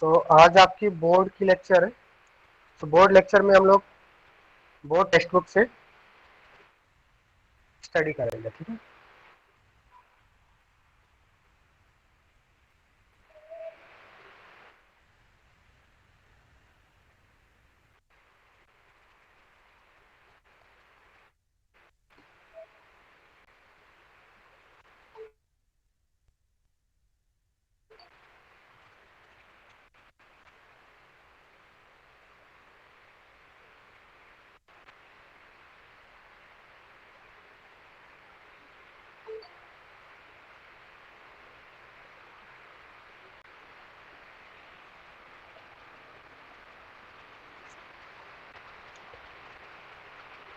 तो आज आपकी बोर्ड की लेक्चर है। तो बोर्ड लेक्चर में हम लोग बोर्ड टेक्स्ट बुक से स्टडी करेंगे, ठीक है।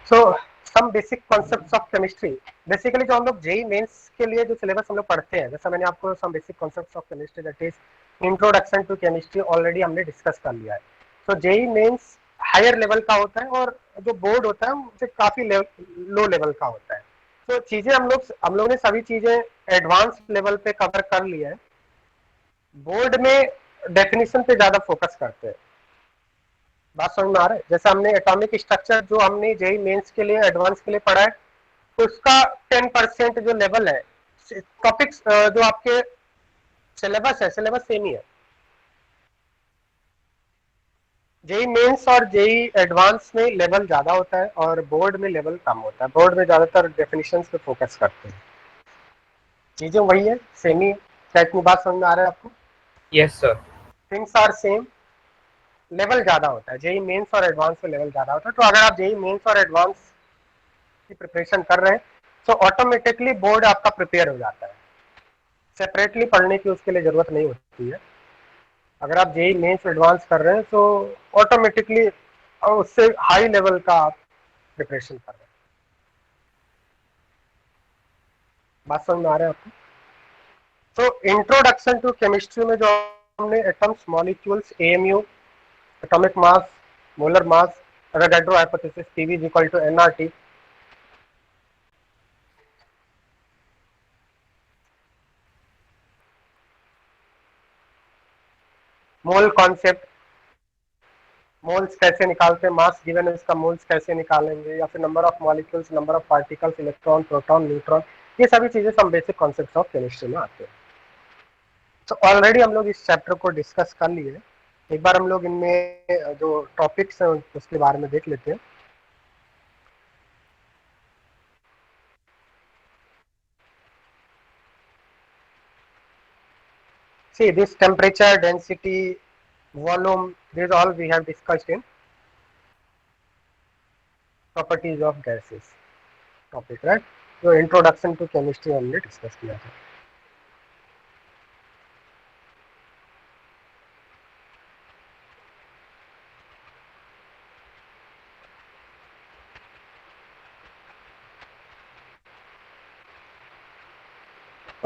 So some basic concepts of chemistry. Basically जो हम लोग जेई मेंस के लिए जो सिलेबस हम लोग पढ़ते हैं, जैसा मैंने आपको some basic concepts of chemistry that is introduction to chemistry already हमने डिस्कस कर लिया है। तो जेई मेंस हायर लेवल का होता है और जो बोर्ड होता है वो काफी लो लेवल का होता है। तो चीजें हम लोग ने सभी चीजें एडवांस लेवल पे कवर कर लिया है। बोर्ड में डेफिनेशन पे ज्यादा फोकस करते हैं। बात समझ में आ रहा है? जैसे हमने एटॉमिक स्ट्रक्चर जो हमने जेई मेंस के लिए एडवांस के लिए पढ़ा है, तो उसका 10% जो लेवल है, टॉपिक्स जो आपके सिलेबस है, सिलेबस सेम ही है। जेई मेंस और जेई एडवांस में लेवल ज्यादा होता है और बोर्ड में लेवल कम होता है। बोर्ड में ज्यादातर डेफिनेशंस पे फोकस करते हैं। चीजें वही है, सेम ही है। क्या इतनी बात समझ में आ रहा है आपको? Yes sir. Things are same, level ज्यादा होता है। जेई मेंस और एडवांस में लेवल ज्यादा होता है। तो अगर आप जेई मेंस और एडवांस की प्रिपरेशन कर रहे हैं तो ऑटोमेटिकली बोर्ड आपका प्रिपेयर हो जाता है। सेपरेटली पढ़ने की उसके लिए जरूरत नहीं होती है। अगर आप जेई मेंस एडवांस कर रहे हैं तो ऑटोमेटिकली उससे हाई लेवल का आप प्रिपरेशन कर रहे हैं। बात समझ में आ रहा है आपको? तो इंट्रोडक्शन टू केमिस्ट्री में जो हमने atoms, molecules, AMU, atomic mass, molar mass, Avogadro hypothesis, PV is equal to NRT, mole concept, moles कैसे निकालते हैं, मास गिवन है इसका मोल्स कैसे निकालेंगे, या फिर number of molecules, number of particles, electron, proton, neutron, ये सभी चीजें सब बेसिक कॉन्सेप्ट्स ऑफ केमिस्ट्री में आते हैं। तो ऑलरेडी हम लोग इस चैप्टर को डिस्कस कर लिए। एक बार हम लोग इनमें जो टॉपिक्स हैं उसके बारे में देख लेते हैं। See, this temperature, density, volume, these all we have discussed in properties of gases topic, right? जो इंट्रोडक्शन टू केमिस्ट्री हमने डिस्कस किया था।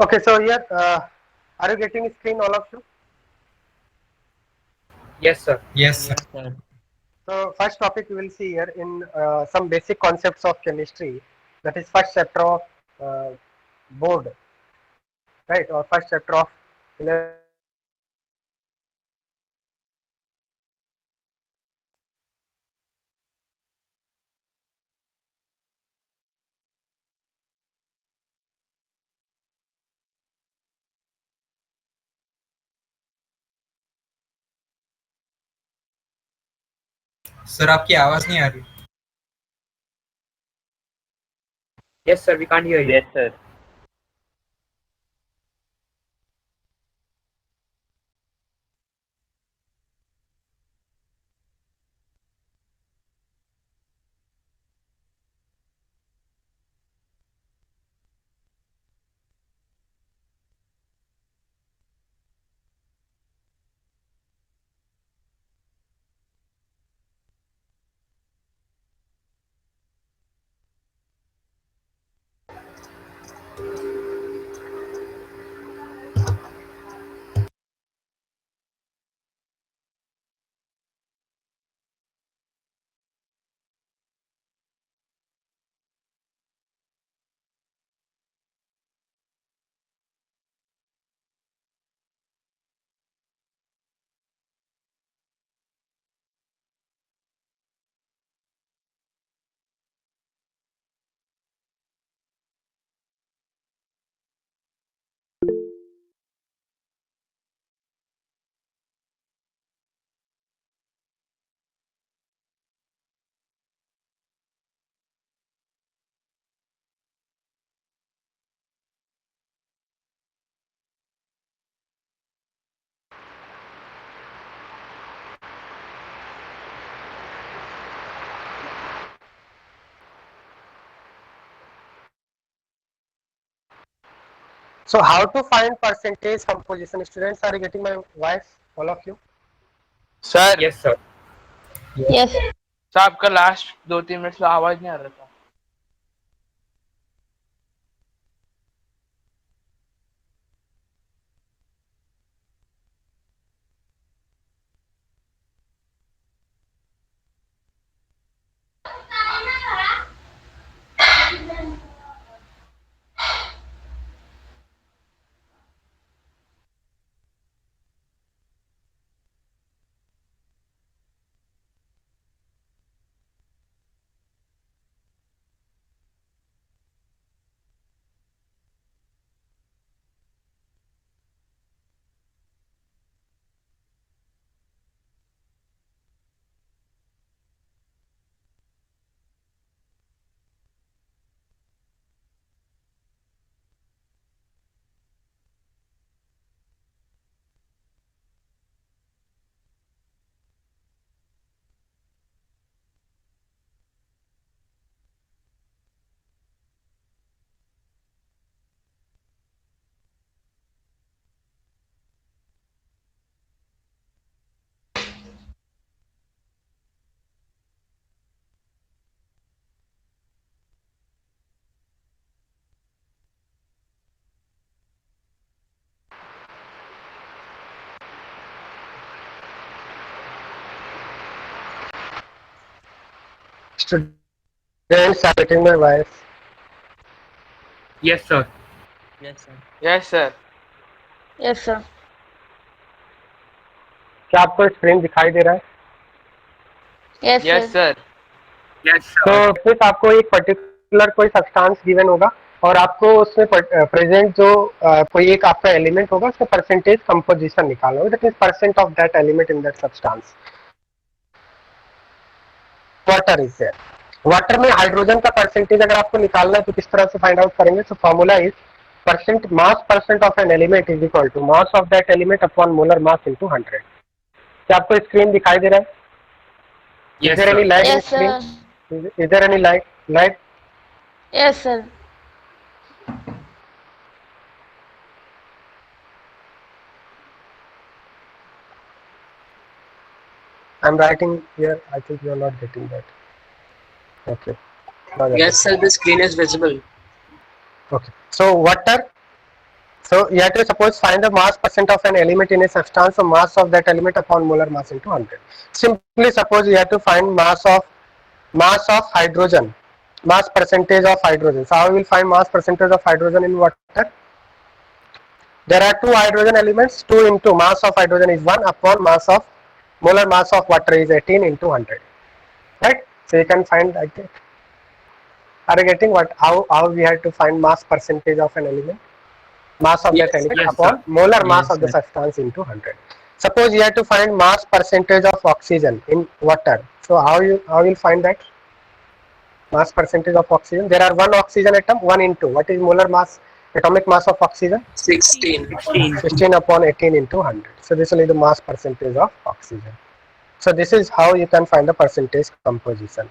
Okay, so here, are you getting screen, all of you? Yes sir. Yes, sir. Yes, sir. So first topic we will see here in some basic concepts of chemistry. That is first chapter of board, right? Or first chapter of sir आपकी आवाज नहीं आ रही। Yes sir, we can't hear you. Yes, sir. So how to find percentage composition? Students, are you getting my voice? All of you? Sir Yes, sir. Yes. Sir आपका last 2-3 minute से आवाज नहीं आ रहा था. Students, are getting my voice? Yes, sir. Yes sir. Yes, sir. क्या आपको screen दिखाई दे रहा है? Yes, yes sir. Sir. Yes, तो sir. फिर आपको एक पर्टिकुलर कोई सब्सटेंस गिवन होगा और आपको उसमें प्रेजेंट जो कोई एक आपका एलिमेंट होगा उसका परसेंटेज कंपोजिशन निकालना होगा. That means percent of that element in that substance. Water is there. Water में हाइड्रोजन का परसेंटेज अगर आपको निकालना है तो किस तरह से फाइंड आउट करेंगे? तो formula is percent mass percent of an element is equal to mass of that element upon molar mass into 100. क्या आपको स्क्रीन दिखाई दे रहा है? Yes, Is there any sir. light in Yes, screen? sir. Is there any light? Yes, sir. I'm writing here. I think you are not getting that. Okay. Now that Yes, is- sir, the screen is visible. Okay. So water. So you have to suppose find the mass percent of an element in a substance. So mass of that element upon molar mass into 100. Simply suppose you have to find mass of hydrogen. Mass percentage of hydrogen. So how we will find mass percentage of hydrogen in water? There are two hydrogen elements. 2 into mass of hydrogen is 1 upon mass of molar mass of water is 18 into 100. Right? So you can find like that. Are you getting what? How we have to find mass percentage of an element? Mass of Yes, that element yes, upon sir. molar mass Yes, of the sir. substance into 100. Suppose you have to find mass percentage of oxygen in water. So how will find that? Mass percentage of oxygen. There are one oxygen atom, 1 into. What is molar mass? Atomic mass of oxygen? 16. 16. 16 upon 18 into 100. So this will be the mass percentage of oxygen. So this is how you can find the percentage composition,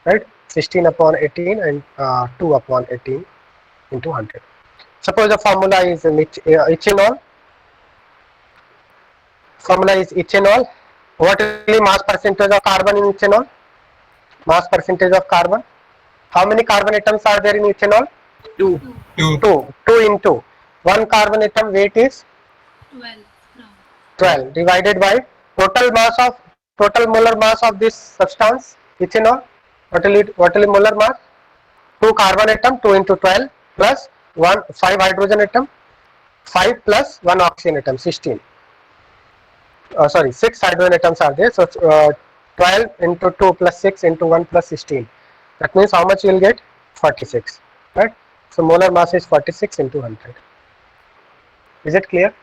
right? 16 upon 18 and 2 upon 18 into 100. Suppose the formula is ethanol. Formula is ethanol. What is the mass percentage of carbon in ethanol? Mass percentage of carbon. How many carbon atoms are there in ethanol? 2. 2. 2. 2 into 1 carbon atom weight is 12 divided by total molar mass of this substance ethanol. What will molar mass? 2 carbon atom, 2 into 12 plus 5 hydrogen atom, 5 plus 1 oxygen atom, 16. 6 hydrogen atoms are there. So 12 into 2 plus 6 into 1 plus 16. That means how much you will get? 46. Right? So molar mass is 46 into 100. Is it clear?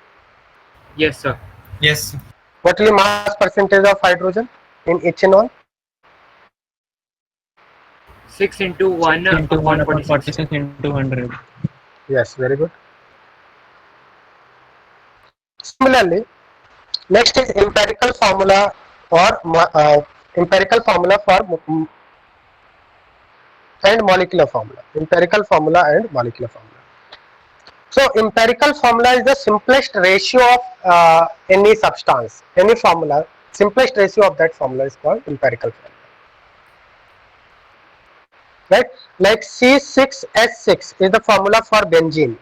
Yes, sir. Yes. What will be mass percentage of hydrogen in ethanol? 6 into 1 Into upon 1 upon 46. 46 into 100. Yes, very good. Similarly, next is empirical formula for and molecular formula. Empirical formula and molecular formula. So empirical formula is the simplest ratio of any substance, any formula. Simplest ratio of that formula is called empirical formula. Right? Like C6H6 is the formula for benzene.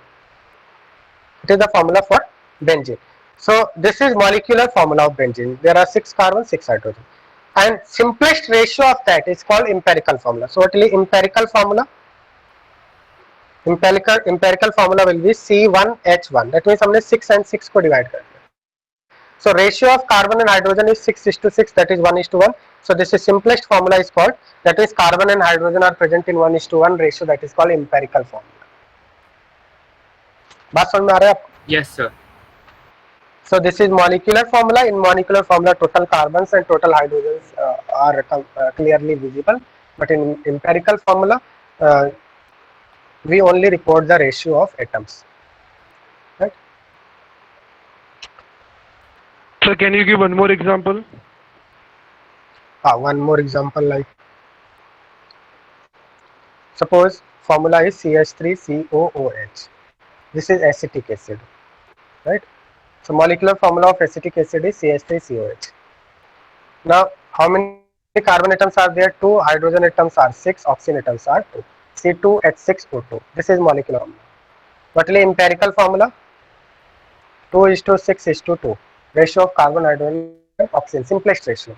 It is the formula for benzene. So this is molecular formula of benzene. There are 6 carbon, 6 hydrogen. And simplest ratio of that is called empirical formula. So what is empirical formula? Empirical formula will be C1H1. That means हमने 6 and 6 को divide कर दिया. So ratio of carbon and hydrogen is 6:6. That is 1:1. So this is simplest formula is called. That is carbon and hydrogen are present in 1:1 ratio. That is called empirical formula. बात समझ में आ रहा है आपको? Yes, sir. So this is molecular formula. In molecular formula, total carbons and total hydrogens are clearly visible. But in empirical formula, we only report the ratio of atoms. Right? So can you give one more example? One more example, like suppose formula is CH3COOH. This is acetic acid, right? So molecular formula of acetic acid is CH3COH. Now, how many carbon atoms are there? 2. Hydrogen atoms are 6. Oxygen atoms are 2. C2H6O2. This is molecular formula. What is empirical formula? 2:6:2. Ratio of carbon, hydrogen, and oxygen. Simplest ratio.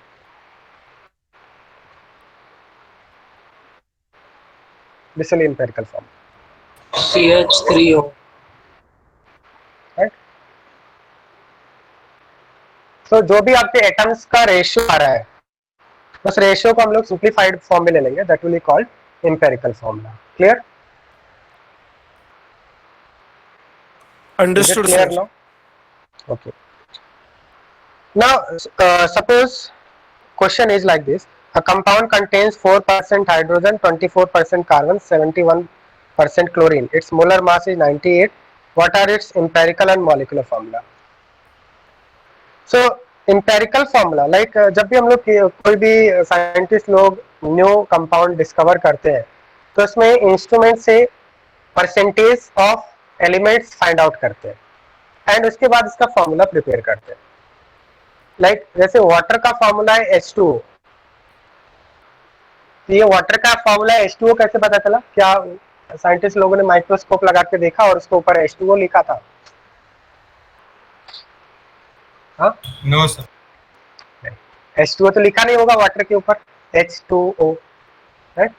This is empirical formula. CH3O. Right? So जो भी आपके atoms का ratio आ रहा है उस ratio को हम लोग सिंप्लीफाइड फॉर्म में ले लेंगे. That will be called empirical formula. Clear? Understood, clear sir. now? Okay. Now suppose question is like this. A compound contains 4% hydrogen, 24% carbon, 71% chlorine. Its molar mass is 98. What are its empirical and molecular formula? So empirical formula, like जब भी हम लोग कोई भी scientist लोग new compound discover करते हैं तो उसमें इंस्ट्रूमेंट से percentage of elements find out करते हैं एंड उसके बाद इसका फॉर्मूला प्रिपेयर करते हैं. लाइक जैसे वाटर का फॉर्मूला है H2O. तो ये वाटर का फॉर्मूला H2O कैसे पता चला? क्या साइंटिस्ट लोगों ने माइक्रोस्कोप लगा के देखा और उसके ऊपर H2O लिखा था? हाँ? No sir. H2O तो लिखा नहीं होगा वाटर के ऊपर, H2O, राइट?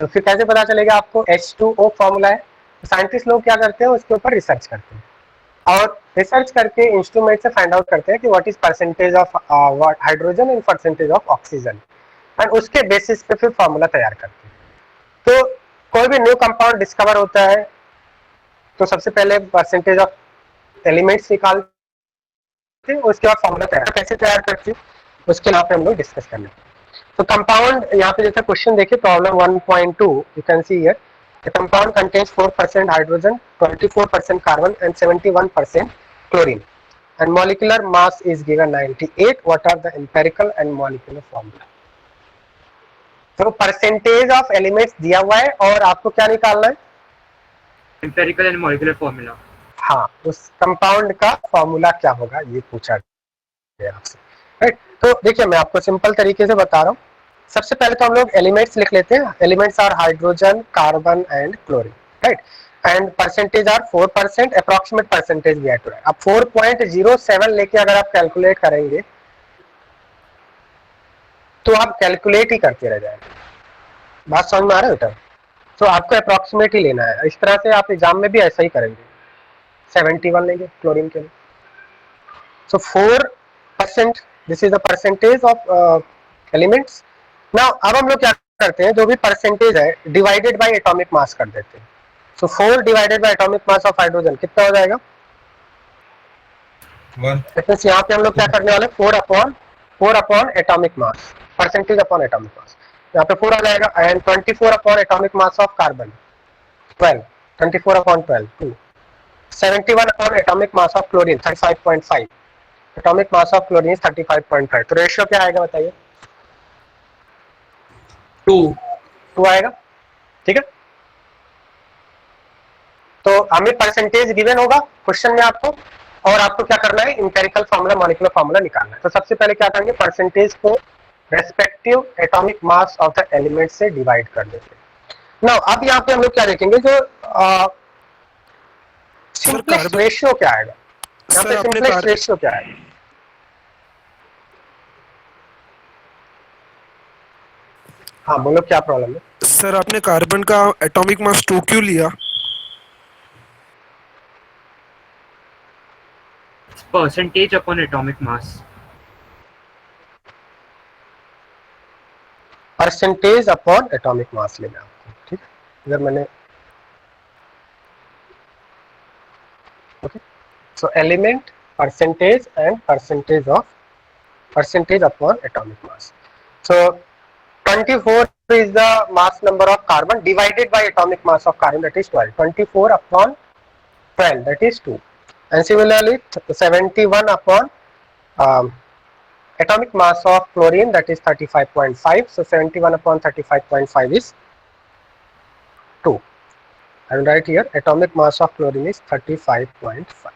तो फिर कैसे पता चलेगा आपको H2O फॉर्मूला है? साइंटिस्ट लोग क्या करते हैं, उसके ऊपर रिसर्च करते हैं और रिसर्च करके इंस्ट्रूमेंट से फाइंड आउट करते हैं कि what is percentage of hydrogen and percentage of oxygen and उसके बेसिस पे फिर फॉर्मूला तैयार करते हैं. तो कोई भी न्यू कंपाउंड डिस्कवर होता है तो सबसे पहले परसेंटेज ऑफ एलिमेंट्स निकालते हैं, उसके बाद फॉर्मूला तैयार. कैसे तैयार करते हैं उसके यहाँ पे हम लोग डिस्कस कर लेंगे. तो कंपाउंड यहाँ पे जैसे क्वेश्चन देखिए problem 1.2 you can see here the compound contains 4% hydrogen, 24% carbon and 71% chlorine and molecular mass is given 98. What are the empirical and molecular formula? तो परसेंटेज ऑफ एलिमेंट्स दिया हुआ है और आपको क्या निकालना है? Empirical and molecular formula. हाँ, उस कंपाउंड का फॉर्मूला क्या होगा ये पूछा गया आपसे, राइट? तो देखिए मैं आपको सिंपल तरीके से बता रहा हूँ. सबसे पहले तो हम लोग एलिमेंट्स लिख लेते हैं. Elements are hydrogen, carbon and chlorine, right? And percentage are 4%. Approximate percentage भी है. अब 4.07 लेके अगर आप कैलकुलेट करेंगे तो आप कैलकुलेट ही करते रह जाएंगे. बात समझ में आ रहा है बेटा? तो आपको अप्रॉक्सीमेट ही लेना है. इस तरह से आप एग्जाम में भी ऐसा ही करेंगे. 71 लेंगे क्लोरीन के लिए. सो 4%, this is the percentage of elements. Now अब हम लोग क्या करते हैं, जो भी परसेंटेज है डिवाइडेड बाय एटॉमिक मास कर देते हैं. सो 4 divided by atomic mass of hydrogen कितना हो जाएगा? 1. यहाँ पे हम लोग क्या करने वाले, 4 upon atomic mass, percentage upon atomic mass. यहाँ पे 4 आ जाएगा and 24 upon atomic mass of carbon 12, 24 upon 12 2, 71 upon atomic mass of chlorine 35.5. Atomic mass of chlorine 35.5. तो रेशियो क्या आएगा बताइए? 2 आएगा. ठीक है, तो हमें परसेंटेज गिवन होगा क्वेश्चन में आपको, और आपको क्या करना है, इंपेरिकल फार्मूला मॉलिक्यूलर फार्मूला निकालना है। तो सबसे पहले क्या करेंगे, परसेंटेज को respective atomic mass of the element से डिवाइड कर देंगे। नाउ अब यहाँ पे हम लोग क्या देखेंगे, जो सिंपलेस्ट रेशियो क्या आएगा, यहाँ पे सिंपलेस्ट रेशियो क्या है। हाँ बोलो क्या प्रॉब्लम है। सर आपने कार्बन का एटॉमिक मास 2 क्यों लिया? Percentage upon atomic mass. Percentage upon atomic mass लेना आपको, ठीक है। अगर मैंने okay, so element percentage and percentage upon atomic mass. So 24 is the mass number of carbon divided by atomic mass of carbon, that is 12. 24 upon 12, that is 2. And similarly 71 upon atomic mass of chlorine, that is 35.5. So 71 upon 35.5 is 2. And right here atomic mass of chlorine is 35.5.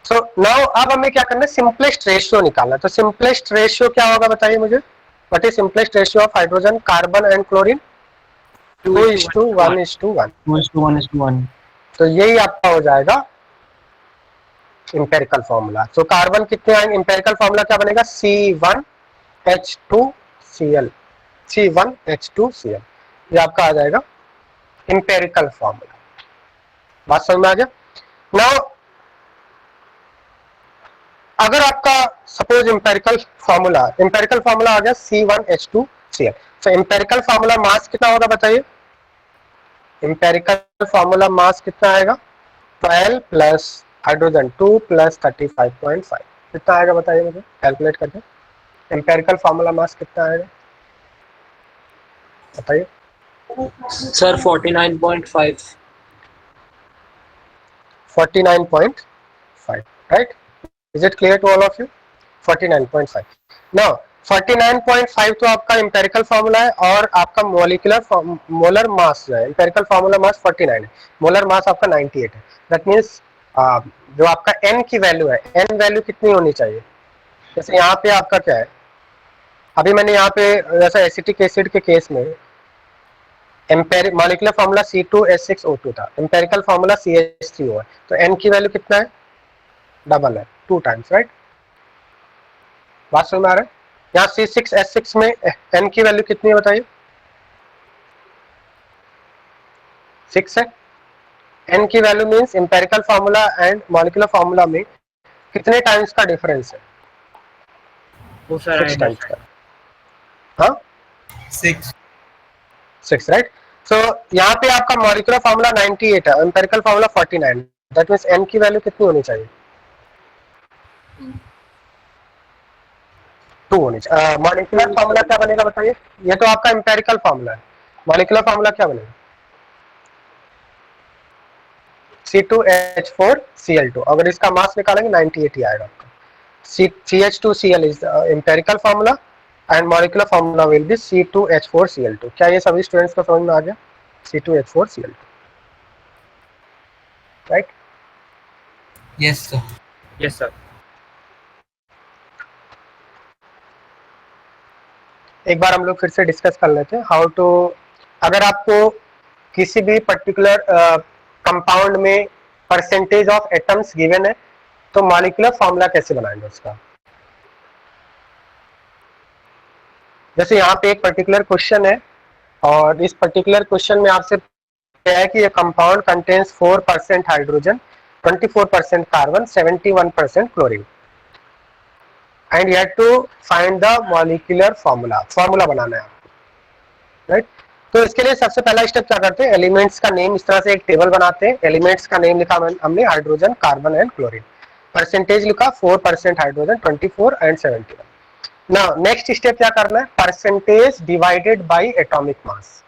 So now अब हमें क्या करना है, simplest ratio निकालना है। तो simplest ratio क्या होगा बताइए मुझे, what is simplest ratio of hydrogen, carbon and chlorine? 2:1:1. तो यही आपका हो जाएगा इंपेरिकल फॉर्मूला। तो कार्बन कितने आएंगे, इंपेरिकल फॉर्मूला क्या बनेगा, C1H2Cl, C1H2Cl, ये आपका आ जाएगा इंपेरिकल फॉर्मूला। बात समझ में आ गया। नाउ अगर आपका सपोज इंपेरिकल फॉर्मूला आ गया C1H2Cl, तो इंपेरिकल फॉर्मूला मास कितना होगा बताइए, इंपेरिकल फॉर्मूला मास कितना आएगा, 12 प्लस हाइड्रोजन 2 प्लस 35.5, कितना आएगा बताइए मुझे, कैलकुलेट करके इंपेरिकल फॉर्मूला मास कितना आएगा बताइए sir 49.5. 49.5, right? Is it clear to all of you? 49.5. Now 49.5 तो आपका इंपेरिकल फार्मूला है, और आपका मोलर मास जो है, इंपेरिकल फार्मूला मास 49 है, मोलर मास आपका 98 है। दैट मीन्स जो आपका n की वैल्यू है, n वैल्यू कितनी होनी चाहिए, जैसे यहाँ पे आपका क्या है, अभी मैंने यहाँ पे जैसा एसिटिक एसिड के केस में मॉलिक्यूलर फार्मूला C2H6O2 था, इंपेरिकल फार्मूला CH3O है, तो n की वैल्यू कितना है, डबल है, 2 टाइम्स, राइट? बात समझ में आ रहा है। यहाँ C6H6 में n की वैल्यू कितनी है बताइए, 6 है। n की value means empirical formula and molecular formula में कितने टाइम्स का डिफरेंस है, 6 टाइम्स का। हाँ 6, राइट? सो यहाँ पे आपका मॉलिक्यूलर फार्मूला 98 है, empirical formula 49, that means n की वैल्यू कितनी होनी चाहिए, 2 होनी चाहिए। मॉलिक्यूलर फार्मूला क्या बनेगा बताइए, ये तो आपका इंपेरिकल फार्मूला है, मॉलिक्यूलर फार्मूला क्या बनेगा, C2H4Cl2, अगर इसका मास निकालेंगे 98 ही आएगा आपका। CH2Cl is empirical formula and molecular formula will be C2H4Cl2। क्या ये सभी स्टूडेंट्स को समझ में आ गया, C2H4Cl2, right? Yes sir. Yes sir. एक बार हम लोग फिर से डिस्कस कर लेते हैं हाउ टू, अगर आपको किसी भी पर्टिकुलर कंपाउंड में परसेंटेज ऑफ एटम्स गिवन है, तो मॉलिक्यूलर फार्मूला कैसे बनाएंगे उसका। जैसे यहाँ पे एक पर्टिकुलर क्वेश्चन है, और इस पर्टिकुलर क्वेश्चन में आपसे क्या है कि ये compound contains 4% hydrogen, 24% carbon, 71% chlorine, and you have to find the molecular formula बनाना है आपको, राइट? तो इसके लिए सबसे पहला स्टेप क्या करते हैं, एलिमेंट्स का नेम, इस तरह से एक टेबल बनाते हैं, एलिमेंट्स का नेम लिखा हमने hydrogen, carbon and chlorine, percentage लिखा 4% hydrogen, 24 and 71। Now next step क्या करना है, percentage divided by atomic mass,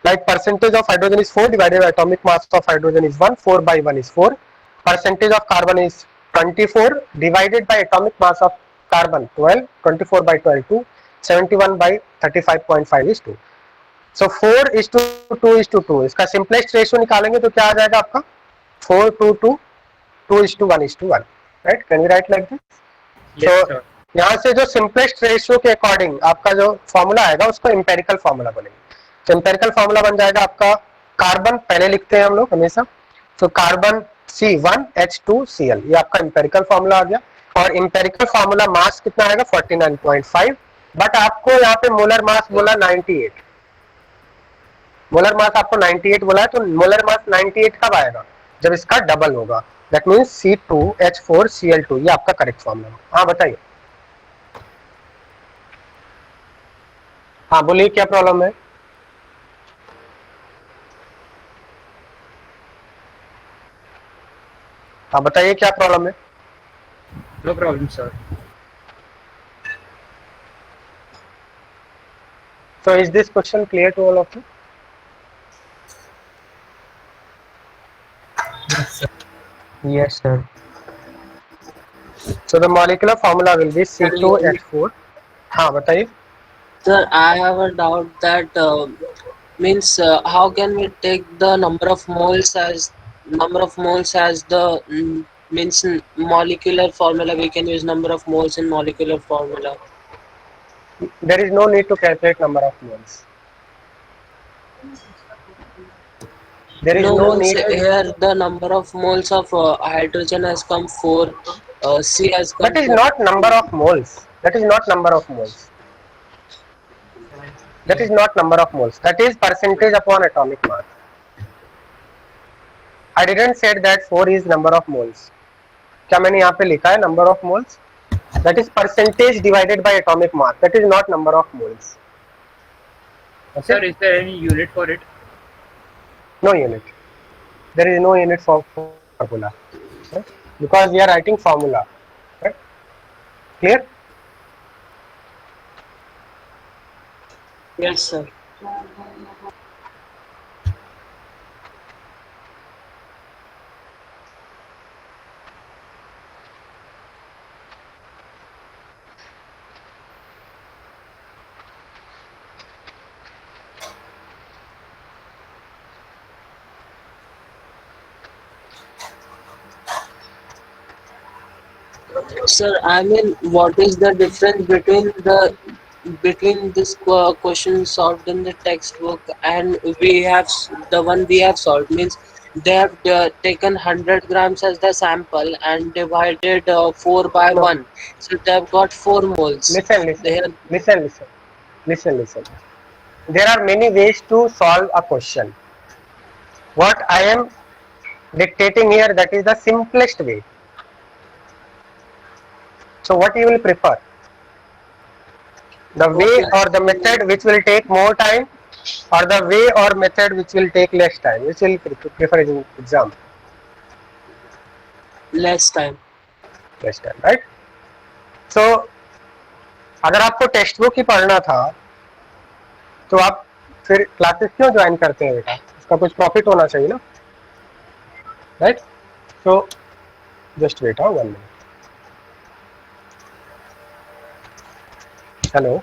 like percentage of hydrogen is 4 divided by atomic mass of hydrogen is 1, 4 by 1 is 4, percentage of carbon is 24 divided by atomic mass of carbon 12, 24 by 12 2, 71 by 35.5 is 2. सो 4:2:2, इसका simplest ratio निकालेंगे तो क्या आ जाएगा आपका 4:2:2:1:1, right? Can you right like this? Yes, So, sir. यहाँ से जो simplest ratio के अकॉर्डिंग आपका जो फॉर्मूला आएगा उसको एम्पेरिकल फॉर्मूला बोलेंगे. तो एम्पेरिकल फॉर्मूला बन जाएगा आपका, कार्बन पहले लिखते हैं हम लोग हमेशा, तो कार्बन C1H2Cl, ये आपका एम्पेरिकल फॉर्मूला आ गया. और एम्पेरिकल फॉर्मूला मास कितना आएगा 49.5, बट आपको यहाँ पे मोलर मास बोला 98. मोलर मास आपको 98 बोला है, तो मोलर मास 98 कब आएगा? जब इसका डबल होगा. दैट मीन्स C2H4Cl2, ये आपका करेक्ट फॉर्मूला. हाँ बताइए. हाँ बोलिए क्या प्रॉब्लम है? हाँ बताइए क्या प्रॉब्लम है? No problem, sir. So is this question clear to all of you? Yes, sir. So the molecular formula will be C2H4. हाँ बताइए. Sir, I have a doubt that means how can we take the number of moles as the means molecular formula? We can use number of moles in molecular formula. There is no need to calculate number of moles. There is no means need. here the number of moles of hydrogen has come 4, C has come That is 4. not number of moles. That is not number of moles. That is not number of moles. That is percentage upon atomic mass. I didn't say that 4 is number of moles. क्या मैंने यहाँ पे लिखा है number of moles? That is percentage divided by atomic mass. That is not number of moles. Okay? Sir, is there any unit for it? No unit. There is no unit for formula. Right? Because we are writing formula. Right? Clear? Yes, sir. Sir, I mean, what is the difference between this question solved in the textbook and the one we have solved? Means they have taken 100 grams as the sample and divided 4 by No. 1, so they have got 4 moles. Listen. There are many ways to solve a question. What I am dictating here, that is the simplest way. So what you will prefer? The way or the method which will take more time, or the way or method which will take less time? Which will prefer in exam? Less time. Less time, right? So अगर आपको text book ही पढ़ना था तो आप फिर classes क्यों join करते हैं बेटा? उसका कुछ प्रॉफिट होना चाहिए ना, right? So just wait, 1 minute. Hello.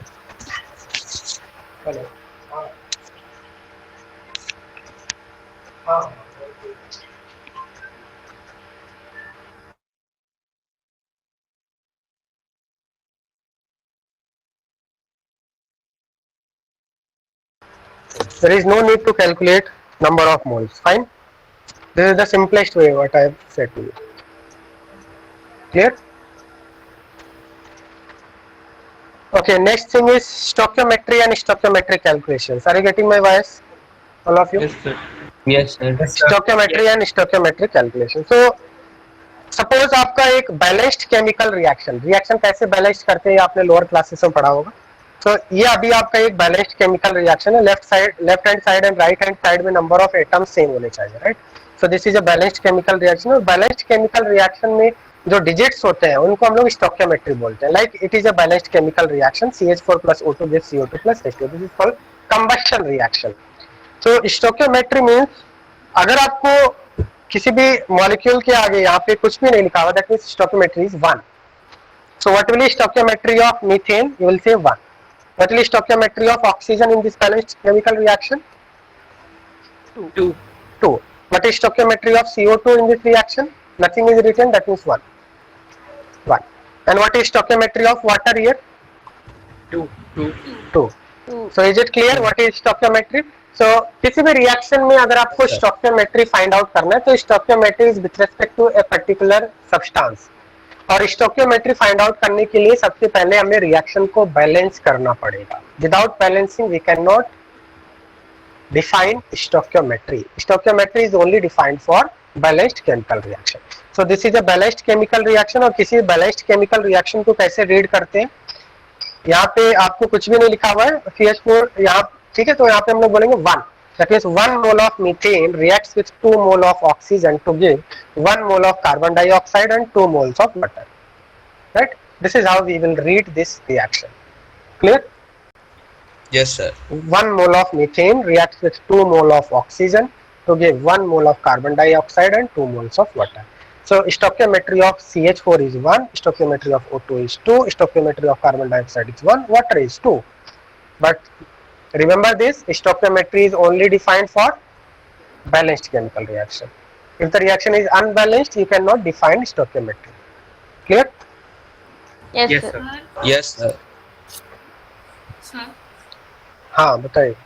There is no need to calculate number of moles. Fine. This is the simplest way what I have said to you. Clear? Okay. Next thing is stoichiometry and stoichiometric calculations. Are you getting my voice, all of you? Yes, sir. Yes, sir. Stoichiometry and stoichiometric calculation. So suppose आपका एक balanced chemical reaction कैसे balance करते हैं आपने lower classes में पढ़ा होगा. तो ये अभी आपका एक बैलेंस्ड केमिकल रिएक्शन है. Left hand side and right hand side में नंबर ऑफ एटम्स सेम होने चाहिए, right? So this is a balanced chemical reaction. और बैलेंस्ड केमिकल रिएक्शन में जो डिजिट्स होते हैं उनको हम लोग स्टोइकियोमेट्री बोलते हैं. Like it is a balanced chemical reaction, CH4 + O2 gives CO2 + H2. This is called combustion reaction. So stoichiometry means अगर आपको किसी भी मॉलिक्यूल के आगे यहाँ पे कुछ भी नहीं लिखा हुआ, that means stoichiometry is 1. So what will be stoichiometry of methane? You will say 1. What is stoichiometry of oxygen in this balanced chemical reaction? 2. 2. What is stoichiometry of CO2 in this reaction? Nothing is written, that means 1. 1. And what is stoichiometry of water here? 2. 2. 2. So is it clear what is stoichiometry? So किसी भी reaction में अगर आपको stoichiometry find out करना है तो stoichiometry is with respect to a particular substance, और stoichiometry find out करने के लिए सबसे पहले हमें रिएक्शन को बैलेंस करना पड़ेगा. Without balancing we can not define stoichiometry. Stoichiometry is only defined for balanced chemical reaction. So this is a balanced chemical reaction. और किसी बैलेंस्ड केमिकल रिएक्शन को कैसे रीड करते हैं? यहाँ पे आपको कुछ भी नहीं लिखा हुआ है CH4 यहाँ, ठीक है. तो यहाँ पे हम लोग बोलेंगे 1. That means 1 mole of methane reacts with 2 mole of oxygen to give 1 mole of carbon dioxide and 2 moles of water. Right? This is how we will read this reaction. Clear? Yes, sir. 1 mole of methane reacts with 2 mole of oxygen to give 1 mole of carbon dioxide and 2 moles of water. So stoichiometry of CH4 is 1, stoichiometry of O2 is 2, stoichiometry of carbon dioxide is 1, water is 2. But remember this, stoichiometry is only defined for balanced chemical reaction. If the reaction is unbalanced, you cannot define stoichiometry. Clear? Yes, Yes, sir. sir. Yes, sir. Sir हाँ बताइए.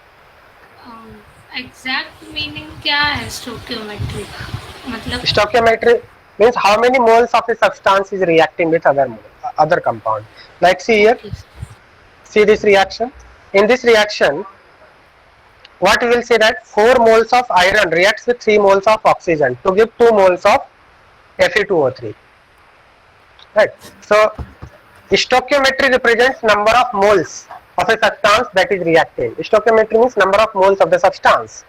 Exact meaning क्या है stoichiometry का? मतलब Stoichiometry means how many moles of a substance is reacting with other compound. Like see here, see this reaction. In this reaction, what we will say that 4 moles of iron reacts with 3 moles of oxygen to give 2 moles of Fe2O3. Right. So stoichiometry represents number of moles of a substance that is reacting. Stoichiometry means number of moles of the substance.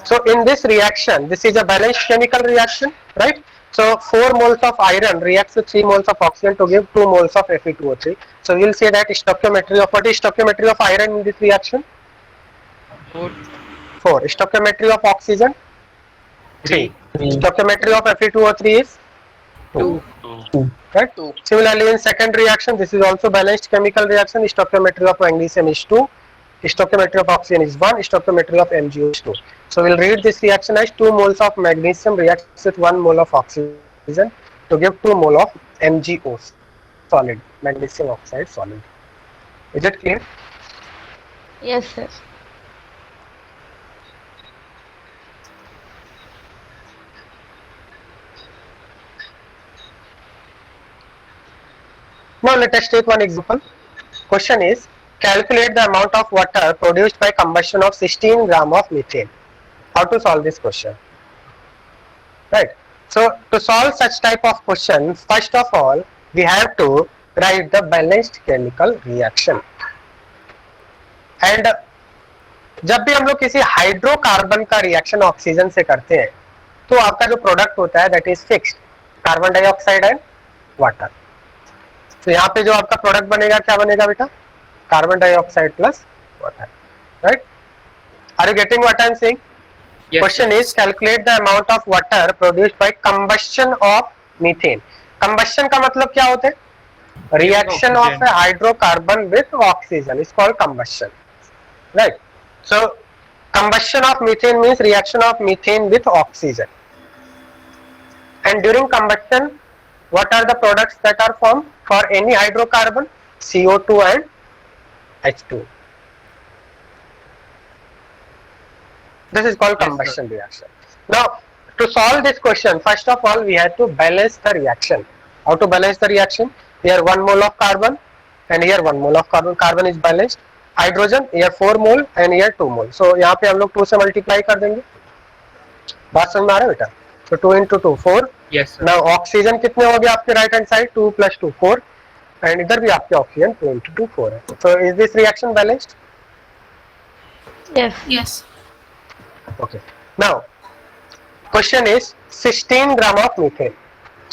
So in this reaction, this is a balanced chemical reaction, right? So 4 moles of iron reacts with 3 moles of oxygen to give 2 moles of Fe2O3. So we will say that stoichiometry of, what is stoichiometry of iron in this reaction? 4. 4. Stoichiometry of oxygen? 3. Stoichiometry of Fe2O3 is? 2. Right? Similarly in second reaction, this is also balanced chemical reaction. Stoichiometry of magnesium is 2. Stoichiometry of oxygen is 1. Stoichiometry of MgO is 2. So we'll read this reaction as 2 moles of magnesium reacts with 1 mole of oxygen to give 2 mole of MgO solid, magnesium oxide solid. Is it clear? Yes, sir. Now let us take one example. Question is, calculate the amount of water produced by combustion of 16 gram of methane. How to solve this question? Right. So to solve such type of question, first of all, we have to write the balanced chemical reaction. And जब भी हम लोग किसी hydrocarbon का reaction oxygen से करते हैं तो आपका जो प्रोडक्ट होता है that is fixed, carbon dioxide and water. तो यहाँ पे जो आपका प्रोडक्ट बनेगा क्या बनेगा बेटा? Carbon dioxide plus water. Right? Are you getting what I am saying? Question is, calculate the amount of water produced by combustion of methane. Combustion का मतलब क्या होता है? Reaction of a hydrocarbon with oxygen is called combustion. Right? So combustion of methane means reaction of methane with oxygen. And during combustion, what are the products that are formed for any hydrocarbon? CO2 and H2. This is called combustion reaction. Now, to solve this question, first of all, we have to balance the reaction. How to balance the reaction? Here 1 mole of carbon and here 1 mole of carbon. Carbon is balanced. Hydrogen here 4 mole and here 2 mole. So यहाँ पे हम लोग 2 से multiply कर देंगे. बात समझ में आ रहा है बेटा? So 2 into 2 4. Yes, sir. Now oxygen कितने हो गए आपके right hand side? 2 plus 2 4. And इधर भी आपके oxygen 2 into 2 4 है. So is this reaction balanced? Yes. Yes Okay. Now, question is 16 gram of methane.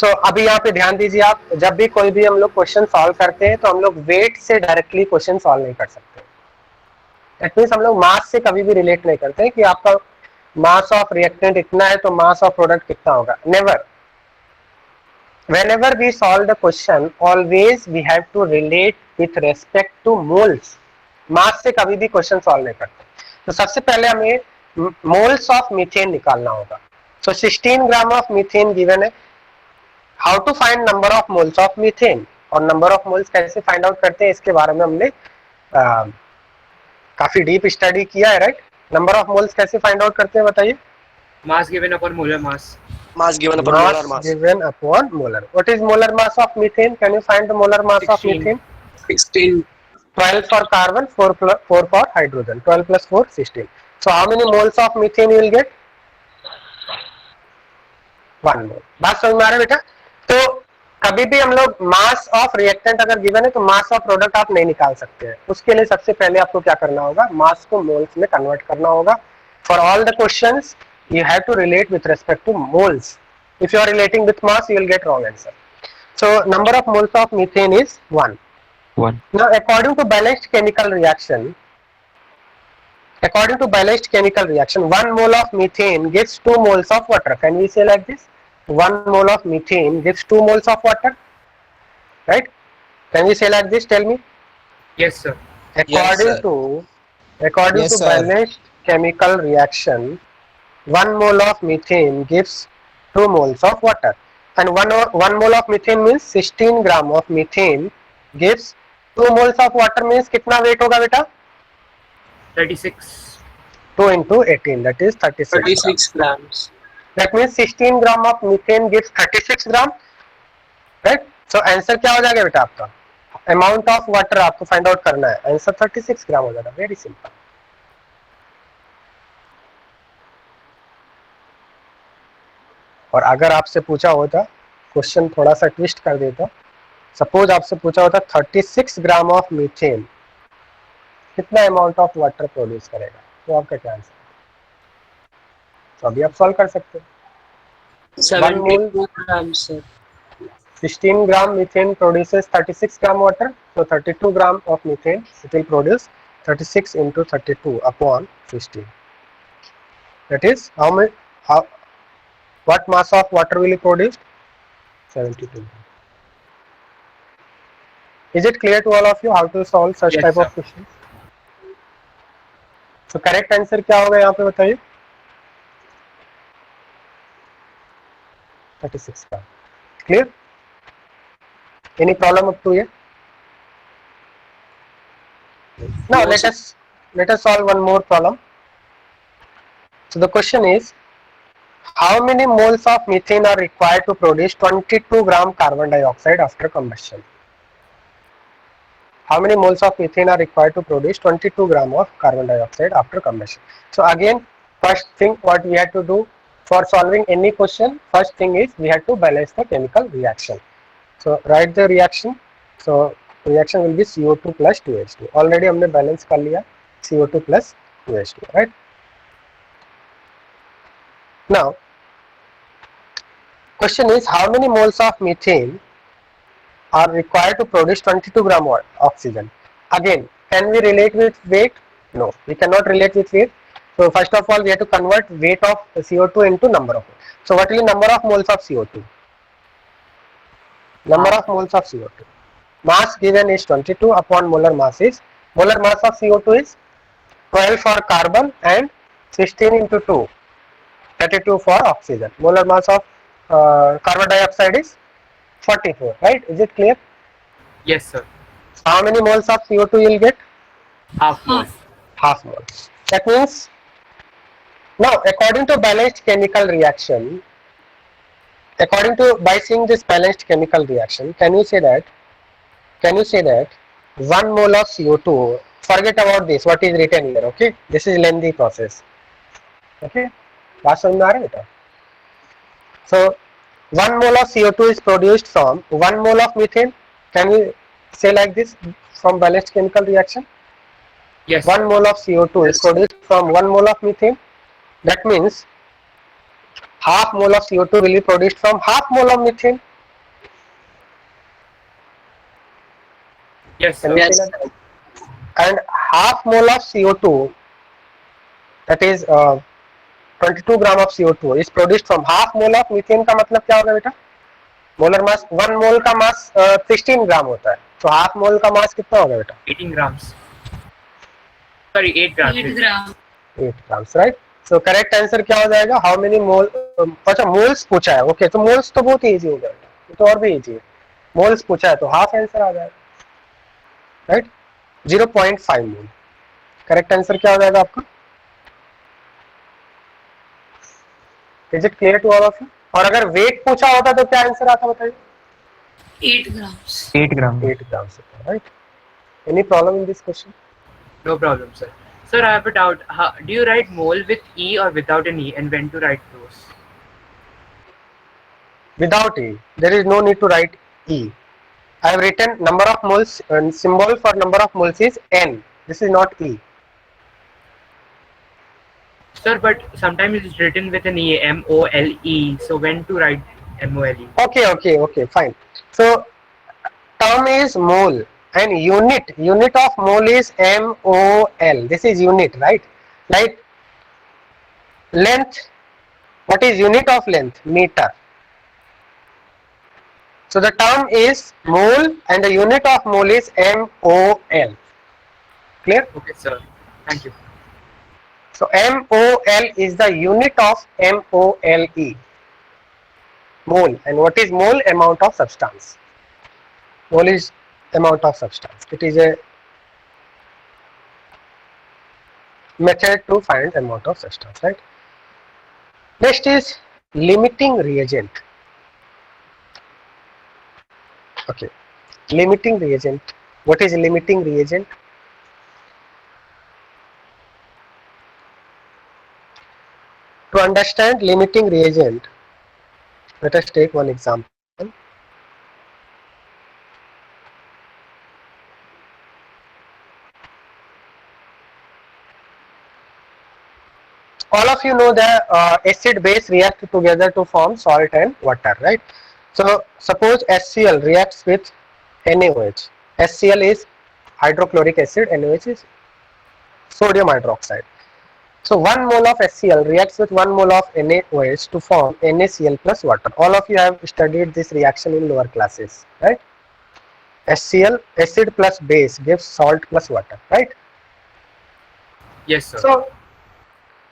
So अभी यहाँ पे ध्यान दीजिए आप, जब भी कोई भी हम लोग क्वेश्चन सॉल्व करते हैं तो हम लोग वेट से डायरेक्टली क्वेश्चन सॉल्व नहीं कर सकते. दैट मींस हम लोग मास से कभी भी रिलेट नहीं करते हैं कि आपका मास ऑफ रिएक्टेंट इतना है तो मास ऑफ प्रोडक्ट कितना होगा. Never. whenever we solve the question always we have to relate with respect to moles. मास से कभी भी क्वेश्चन सॉल्व नहीं करते. तो सबसे पहले हमें मोल्स ऑफ मीथेन निकालना होगा. So 16 gram of methane given है. How to find number of moles of methane, और नंबर ऑफ मोल्स कैसे फाइंड आउट करते हैं इसके बारे में हमने काफी डीप स्टडी किया है, राइट. नंबर ऑफ मोल्स कैसे फाइंड आउट करते हैं बताइए. Mass given upon molar mass. Mass given upon molar mass. Given upon molar. What is molar mass of methane? Can you find the molar mass 16. of methane? 16. 12 for carbon, 4 for hydrogen. 12 plus 4, 16. So how many moles of methane you will get? 1 mole. बात समझ में आ रहा है बेटा. तो कभी भी हम लोग मास ऑफ रिएक्टेंट अगर गिवन है तो मास ऑफ प्रोडक्ट आप नहीं निकाल सकते हैं. उसके लिए सबसे पहले आपको क्या करना होगा, मास को मोल्स में कन्वर्ट करना होगा. For all the questions you have to relate with respect to moles. If you are relating with mass, you will get wrong answer. So number of moles of methane is 1. 1. Now according to balanced chemical reaction, 1 mole of methane gives 2 moles of water. Can we say like this? 1 mole of methane gives 2 moles of water, right? Can we say like this? Tell me. Yes, sir. According Yes, sir. to Yes, sir. balanced chemical reaction, 1 mole of methane gives 2 moles of water, and 1 mole of methane means 16 gram of methane gives 2 moles of water means कितना weight होगा बेटा? 36. 2 into 18, that is 36. 36 grams. That means 16 gram of methane gives 36 gram, right? So answer क्या हो जाएगा बेटा आपका? Amount of water आपको find out करना है. Answer 36 gram हो जाएगा. Very simple. और अगर आपसे पूछा होता, क्वेश्चन थोड़ा सा ट्विस्ट कर देता, सपोज आपसे पूछा होता 36 ग्राम ऑफ मीथेन कितना अमाउंट ऑफ वाटर प्रोड्यूस करेगा, तो आपका क्या आंसर? तो अभी आप सॉल्व कर सकते हो. 72 grams, sir. 16 gram methane produces 36 gram water, so 32 gram of methane it will produce 36 into 32 upon 16. That is what mass of water will be produced? 72. Is it clear to all of you how to solve such Yes, type sir. of questions? So correct answer क्या होगा यहाँ पे बताइए? 36 gram. Clear? Any problem up to here? Now No, let us solve one more problem. So the question is, how many moles of methane are required to produce 22 gram carbon dioxide after combustion? How many moles of methane are required to produce 22 gram of carbon dioxide after combustion? So again, first thing what we have to do for solving any question, first thing is we have to balance the chemical reaction. So write the reaction. So reaction will be CO2 plus 2H2. Already हमने balance कर लिया CO2 plus 2H2, right? Now, question is how many moles of methane are required to produce 22 gram of oxygen? Again, can we relate with weight? No, we cannot relate with weight. So first of all, we have to convert weight of CO2 into number of. So what will be number of moles of CO2? Number of moles of CO2. Mass given is 22 upon molar mass is, molar mass of CO2 is 12 for carbon and 16 into 2, 32 for oxygen. Molar mass of carbon dioxide is 44, right? Is it clear? Yes, sir. How many moles of CO2 you will get? Half mole. Half mole. That means, now according to balanced chemical reaction, by seeing this balanced chemical reaction, can you say that 1 mole of CO2, forget about this, what is written here, okay? This is lengthy process. Okay? बात समझ में आ रहा है बेटा? So 1 mole of CO2 is produced from 1 mole of methane. Can we say like this from balanced chemical reaction? Yes. 1 mole of CO2 is produced from 1 mole of methane. That means half mole of CO2 will be produced from half mole of methane. Yes, Can sir. we Yes. say that? And half mole of CO2, that is 22 gram of CO2 is produced from half mole of methane. का मतलब क्या होगा बेटा? Molar mass 1 मोल का मास 16 ग्राम होता है, तो half mole का मास कितना होगा बेटा? 18 grams. Sorry, 8 grams. 8 ग्राम 8 grams, right? So correct answer क्या हो जाएगा? हाउ मेनी मोल, अच्छा मोल्स पूछा है, ओके, तो मोल्स तो बहुत इजी हो जाएगा, ये तो और भी इजी है। मोल्स पूछा है तो हाफ आंसर आ जाएगा, राइट? 0.5 मोल करेक्ट आंसर क्या हो जाएगा आपका? Is it clear to all of you? और अगर वेट पूछा होता तो क्या आंसर आता बताइए? 8 grams 8 grams. 8 grams, right? Any problem in this question? No problem, sir. Sir, I have a doubt. Do you write mole with E or without an E, and when to write those? Without E, there is no need to write E. I have written number of moles, and symbol for number of moles is N. This is not E. Sir, but sometimes it's written with an E, M-O-L-E. So when to write M-O-L-E? Okay, fine. So term is mole and unit of mole is MOL. This is unit, right? Like length, what is unit of length? Meter. So the term is mole and the unit of mole is MOL. Clear? Okay, sir. Thank you. So MOL is the unit of MOLE. Mole. And what is mole? Amount of substance. Mole is amount of substance. It is a method to find amount of substance, right? Next is limiting reagent. Okay, limiting reagent. What is limiting reagent? To understand limiting reagent, let us take one example. All of you know that acid base react together to form salt and water, right? So suppose HCl reacts with NaOH. HCl is hydrochloric acid, NaOH is sodium hydroxide. So 1 mole of HCl reacts with 1 mole of NaOH to form NaCl plus water. All of you have studied this reaction in lower classes, right? HCl, acid plus base, gives salt plus water, right? Yes, sir. So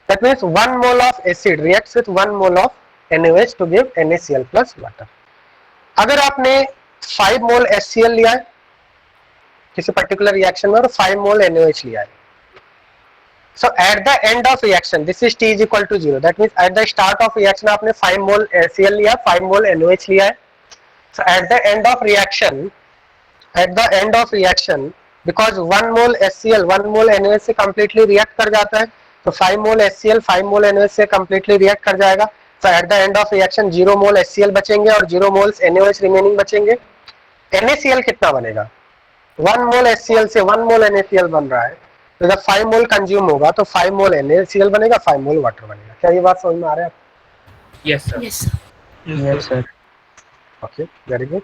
that means 1 mole of acid reacts with 1 mole of NaOH to give NaCl plus water. अगर आपने 5 मोल HCl लिया है किसी particular reaction में और 5 मोल NaOH लिया है, so at the end of reaction, this is T is equal to 0. That means at the start of reaction आपने 5 मोल HCl लिया, 5 मोल NaOH लिया है. So at the end of reaction, because 1 mole HCl 1 mole NaOH से completely react कर जाता है, तो 5 मोल HCl 5 मोल NaOH से completely react कर जाएगा. So at the end of reaction 0 mole HCl बचेंगे और 0 मोल्स NaOH remaining बचेंगे. NaCl कितना बनेगा? 1 मोल HCl से 1 मोल NaCl बन रहा है, तो जब 5 मोल कंज्यूम होगा तो 5 मोल NaCl बनेगा, 5 मोल वाटर बनेगा. क्या ये बात समझ में आ रहा है आपको? Yes, sir. yes sir Yes, sir. Okay, very good.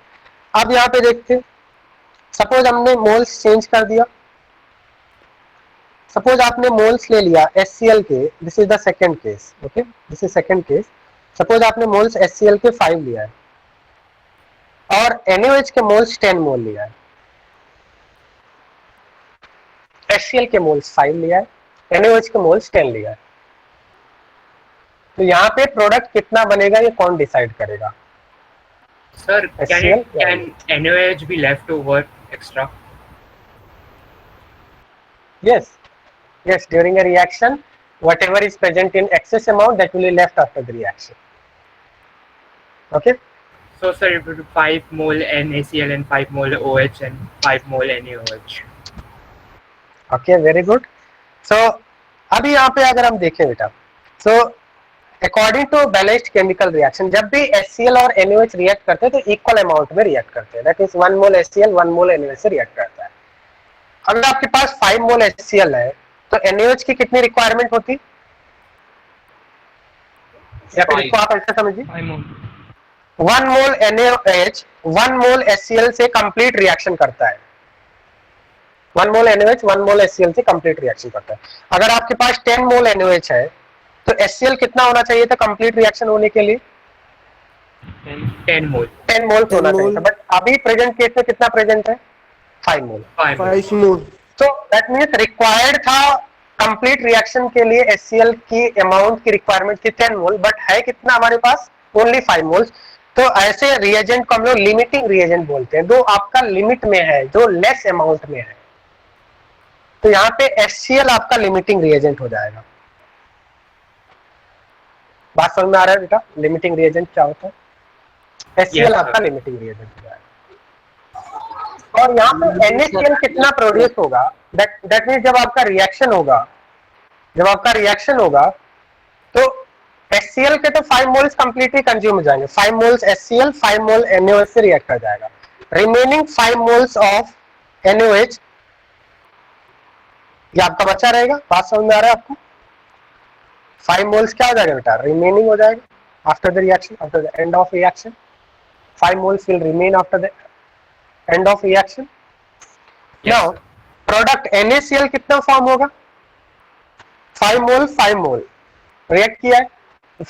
अब यहाँ पे देखते हैं, सपोज हमने मोल्स चेंज कर दिया. सपोज आपने मोल्स ले लिया HCl के, this is the second case, okay, this is second case. Suppose आपने मोल्स HCl के 5 लिया है और NaOH के मोल्स 10 मोल लिया है. HCl के मोल्स 5 लिया है, NaOH के मोल्स 10 लिया है. तो यहाँ पे प्रोडक्ट कितना बनेगा ये कौन डिसाइड करेगा? Sir, HCl, can NaOH be left over extra? Yes, during a reaction, whatever is present in excess amount that will be left after the reaction. Okay. So, sir, it would be 5 mole NaCl and 5 mole OH and 5 mole NaOH. Okay, very good. So अभी यहाँ पे अगर हम देखें बेटा, so according to balanced chemical reaction, जब भी HCl और NaOH रिएक्ट करते हैं तो इक्वल अमाउंट में रिएक्ट करते हैं. That is 1 mole HCl 1 mole NaOH से रिएक्ट करता है. अगर आपके पास 5 मोल HCl है तो NaOH की कितनी रिक्वायरमेंट होती? या फिर इसको आप ऐसे समझिए, 1 मोल NaOH 1 मोल HCl से कंप्लीट रिएक्शन करता है. 1 मोल NaOH 1 मोल HCl से कंप्लीट रिएक्शन करता है. अगर आपके पास 10 मोल NaOH है तो HCl कितना होना चाहिए था कंप्लीट रिएक्शन होने के लिए? 10 mole. 10 मोल्स 10 होना चाहिए mole. था, बट अभी प्रेजेंट केस में कितना प्रेजेंट है? 5 मोल. 5 mole. 5 mole. तो दैट मीन्स रिक्वायर्ड था कंप्लीट रिएक्शन के लिए HCl की अमाउंट की रिक्वायरमेंट थी 10 मोल, बट है कितना हमारे पास? Only 5 moles. तो ऐसे रिएजेंट को हम लोग लिमिटिंग रिएजेंट बोलते हैं, जो आपका लिमिट में है, जो लेस अमाउंट में है. तो यहाँ पे HCl आपका लिमिटिंग रिएजेंट हो जाएगा. बात समझ में आ रहा है बेटा? लिमिटिंग रिएजेंट क्या होता है? HCl Yes, आपका sir. लिमिटिंग रिएजेंट हो जाएगा. और यहाँ पे NaCl कितना प्रोड्यूस होगा? दैट मीन्स जब आपका रिएक्शन होगा, तो HCl के तो 5 मोल्स कंप्लीटली कंज्यूम हो जाएंगे. 5 मोल्स HCl, 5 मोल NaOH से रिएक्ट कर जाएगा. रिमेनिंग 5 मोल्स ऑफ NaOH ये आपका बचा रहेगा. बात समझ में आ रहा है आपको? 5 मोल्स क्या हो जाएगा बेटा? रिमेनिंग हो जाएगा after the reaction, after the end of reaction. 5 moles will remain after the end of reaction. Yes, Now, product NaCl कितना फॉर्म होगा? 5 मोल 5 मोल रिएक्ट किया है,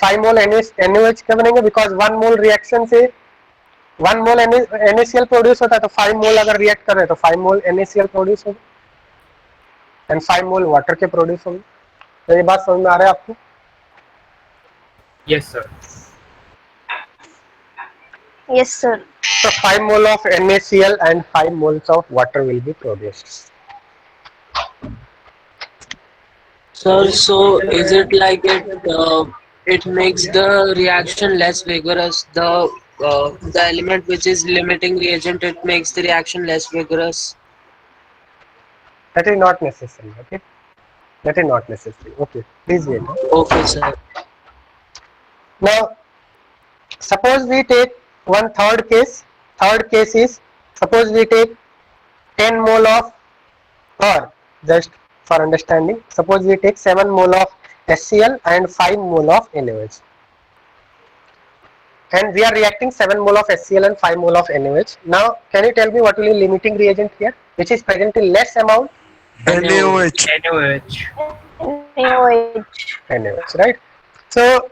5 मोल NaOH क्या बनेंगे? बिकॉज 1 मोल रिएक्शन से 1 मोल NaCl प्रोड्यूस होता है, तो 5 मोल अगर रिएक्ट कर रहे हैं तो 5 मोल NaCl प्रोड्यूस होगा एंड 5 मोल वाटर के प्रोड्यूस होंगे. तो ये बात समझ में आ रहा है आपको? Yes, sir. Yes, sir. So 5 mole of NaCl and 5 moles of water will be produced. Sir, so is it like it makes the reaction less vigorous? The element which is limiting reagent, it makes the reaction less vigorous. That is not necessary. Okay. That is not necessary. Okay. Please wait. Okay, sir. Now, suppose we take one third case. Third case is, suppose we take 10 mole of, or just for understanding, suppose we take 7 mole of HCl and 5 mole of NaOH. And we are reacting 7 mole of HCl and 5 mole of NaOH. Now, can you tell me what will be limiting reagent here, which is present in less amount? NaOH. NaOH. NaOH, right? So,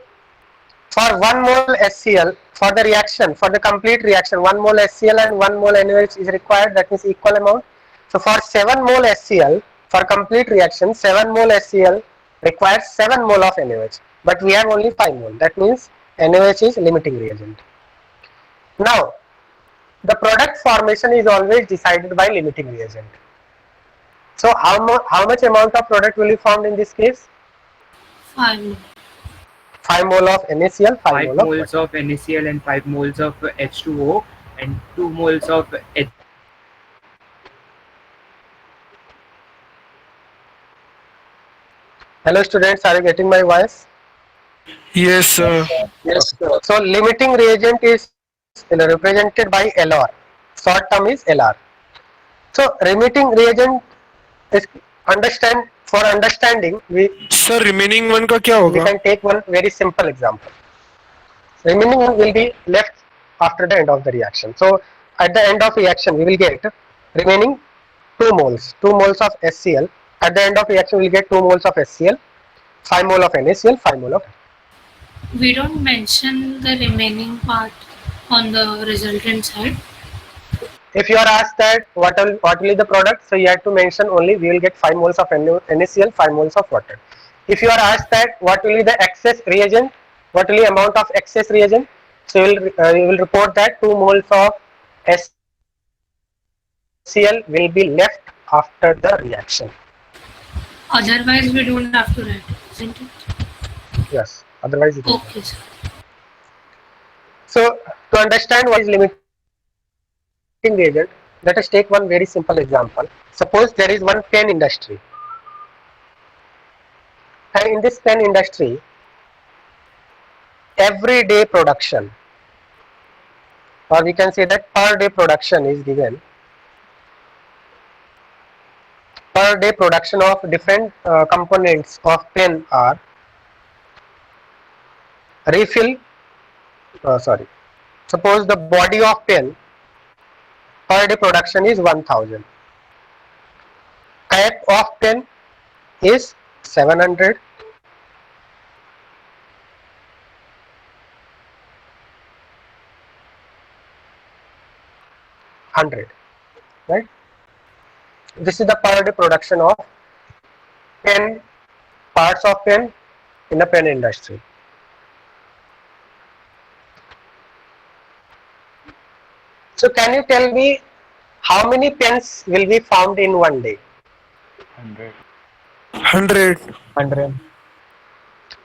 for 1 mole HCl, for the reaction, for the complete reaction, 1 mole HCl and 1 mole NaOH is required, that means equal amount. So, for 7 mole HCl, for complete reaction, 7 mole HCl requires 7 mole of NaOH, but we have only 5 mole, that means NaOH is limiting reagent. Now, the product formation is always decided by limiting reagent. So, how much amount of product will be formed in this case? 5. 5 mole of NaCl, 5 5 mole of moles of NaCl and 5 moles of H2O and 2 moles of H. Hello students, are you getting my voice? Yes, sir. Yes, sir. So limiting reagent is represented by LR. Short term is LR. So limiting reagent is for understanding we Sir, remaining one का क्या we होगा? can take one very simple example. Remaining one will be left after the end of the reaction. So at the end of reaction we will get remaining 2 moles of HCl. At the end of reaction we will get 2 moles of HCl, 5 mole of NaCl, 5 mole of. We don't mention the remaining part on the resultant side. If you are asked that what will be the product, so you have to mention only we will get 5 moles of NaCl, 5 moles of water. If you are asked that what will be the excess reagent, what will be amount of excess reagent, so you will report that 2 moles of HCl will be left after the reaction. Otherwise, we don't have to write, isn't it? Yes, otherwise it will. Okay, sir. So to understand what is limiting reagent, let us take one very simple example. Suppose there is one pen industry, and in this pen industry, everyday production, or we can say that per day production is given. Per day production of different components of pen are refill. Suppose the body of pen per day production is 1000. Cap of pen is 700. 100, right? This is the per day production of pen, parts of pen in the pen industry. So can you tell me how many pens will be found in one day? 100. 100.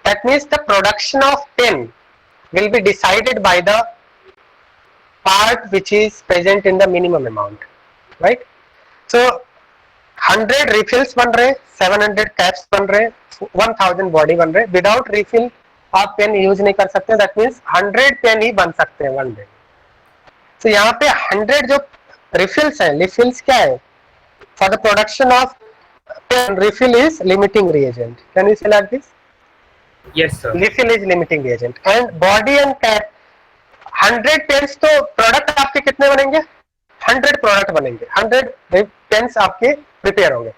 That means the production of pen will be decided by the part which is present in the minimum amount, right? So 100 refills बन रहे, 700 caps बन रहे, 1000 body बन रहे. Without refill आप pen use नहीं कर सकते. That means 100 पेन ही बन सकते हैं one day. So यहाँ पे 100 जो refills हैं, refills क्या है? For the production of pen, refill is limiting reagent. Can you say like this? Yes, sir. Refill is limiting reagent. And body and cap 100 pens तो प्रोडक्ट आपके कितने बनेंगे? 100 प्रोडक्ट बनेंगे, 100 पेन्स आपके प्रिपेयर होंगे.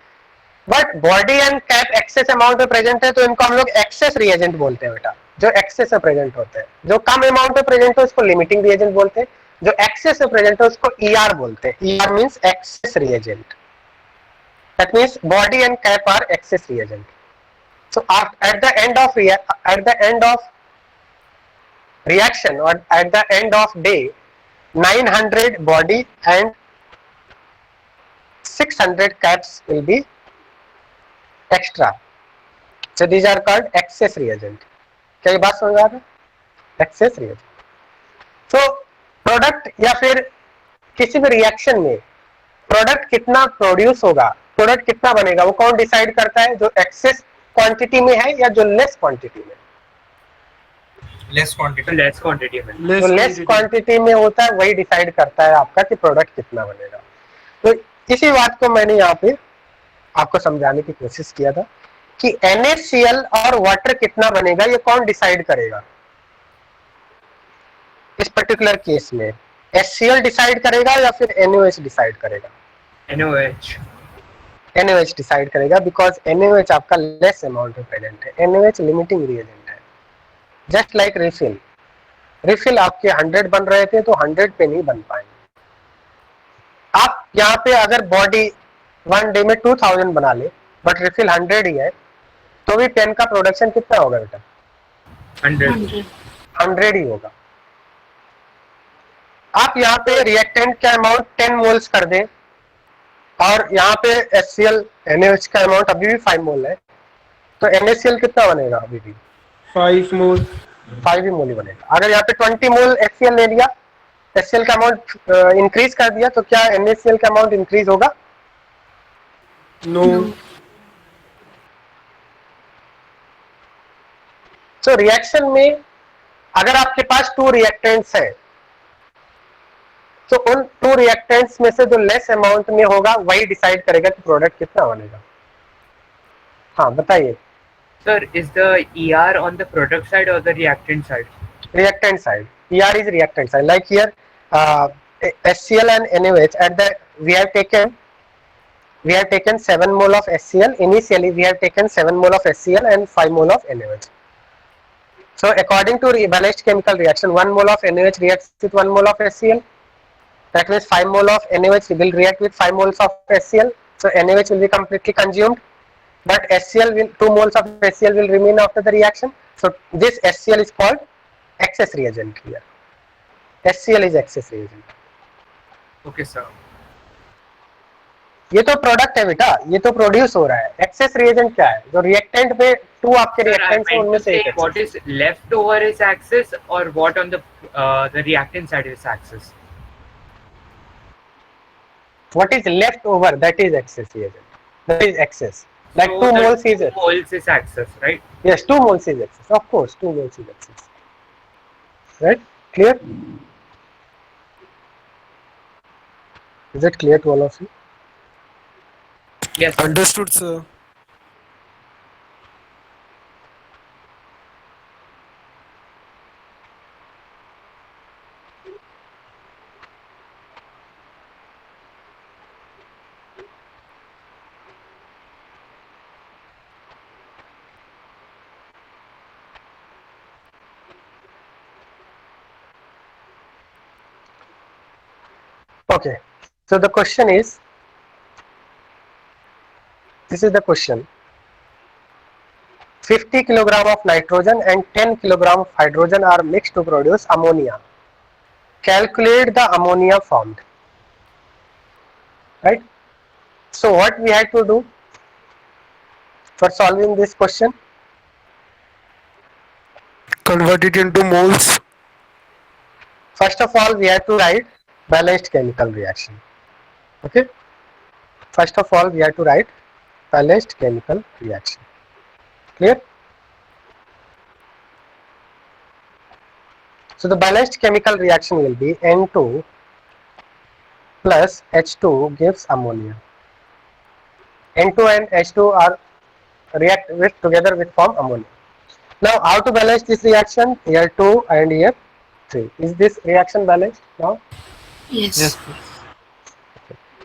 But body and cap excess amount में present है तो इनको हम लोग एक्सेस रिएजेंट बोलते हैं बेटा. जो एक्सेस में प्रेजेंट होते हैं, जो कम अमाउंट में प्रेजेंट है उसको लिमिटिंग रिएजेंट बोलते हैं, जो एक्सेस में प्रेजेंट है उसको ईआर बोलते हैं. ER means excess reagent. That means body and cap are excess reagent. So at the end of reaction or at the end of day, 900 body and 600 caps will be extra. So these are called excess reagent. क्या ये बात समझ आ रहा है? Excess reagent. So product या फिर किसी भी रिएक्शन में प्रोडक्ट कितना प्रोड्यूस होगा, प्रोडक्ट कितना बनेगा, वो कौन डिसाइड करता है? जो एक्सेस क्वांटिटी में है या जो लेस क्वांटिटी में? Less quantity में. जो लेस क्वांटिटी में होता है वही डिसाइड करता है आपका कि प्रोडक्ट कितना बनेगा. तो इसी बात को मैंने यहाँ पे आपको समझाने की कोशिश किया था कि NaCl और वाटर कितना बनेगा ये कौन डिसाइड करेगा. इस पर्टिकुलर केस में HCl डिसाइड करेगा या फिर NaOH डिसाइड करेगा? NaOH. NaOH डिसाइड करेगा बिकॉज NaOH आपका लेस अमाउंट में प्रेजेंट है. NaOH लिमिटिंग रिएजेंट है. जस्ट लाइक रिफिल, रिफिल आपके 100 बन रहे थे तो 100 पे नहीं बन पाएंगे. आप यहाँ पे अगर बॉडी वन डे में 2000 बना ले बट रिफिल 100 ही है तो भी पेन का प्रोडक्शन कितना होगा बेटा? 100. 100 ही होगा. आप यहाँ पे रिएक्टेंट का अमाउंट 10 मोल्स कर दें और यहाँ पे HCl NaOH का अमाउंट अभी भी 5 मोल है तो NaCl कितना बनेगा? अभी भी 5 मोल. 5 ही मोल ही बनेगा. अगर यहाँ पे 20 मोल HCl ले लिया, HCl का अमाउंट इंक्रीज कर दिया तो क्या NaCl का अमाउंट इंक्रीज होगा? नो. सो रिएक्शन में अगर आपके पास 2 रिएक्टेंट्स हैं तो उन 2 रिएक्टेंट्स में से जो लेस अमाउंट में होगा वही डिसाइड करेगा कि प्रोडक्ट कितना बनेगा. हाँ बताइए. Sir, is the ER on the product side or the reactant side? Reactant side. ER is reactant side. Like here, HCl and NaOH at the we have taken 7 mole of HCl. Initially, we have taken 7 mole of HCl and 5 mole of NaOH. So, according to balanced chemical reaction, 1 mole of NaOH reacts with 1 mole of HCl. That means 5 mole of NaOH will react with 5 moles of HCl. So, NaOH will be completely consumed. But HCl will 2 moles of HCl will remain after the reaction. So this HCl is called excess reagent here. HCl is excess reagent. Okay, sir. ये तो product है बेटा, ये तो produce हो रहा है. Access reagent क्या है? जो रिएक्टेंट पे 2 आपके रिएक्टेंट्स हैं उनमें से एक. What is left over is access or what on the reactant side is access? What is left over, that is excess reagent. That is excess. Like So 2 the moles is 2 moles is access, right? yes, 2 moles is excess. Of course, 2 moles is excess. Right? Clear? Is it clear to all of you? Yes, sir. Understood, sir. Okay. So the question is, this is the question. 50 kilogram of nitrogen and 10 kilogram of hydrogen are mixed to produce ammonia. Calculate the ammonia formed. Right? So what we had to do for solving this question? Convert it into moles. First of all, we have to write balanced chemical reaction. Okay. First of all, we have to write balanced chemical reaction. Clear? So the balanced chemical reaction will be N2 plus H2 gives ammonia. N2 and H2 are react with together with form ammonia. Now how to balance this reaction? Here 2 and here 3. Is this reaction balanced now? Yes.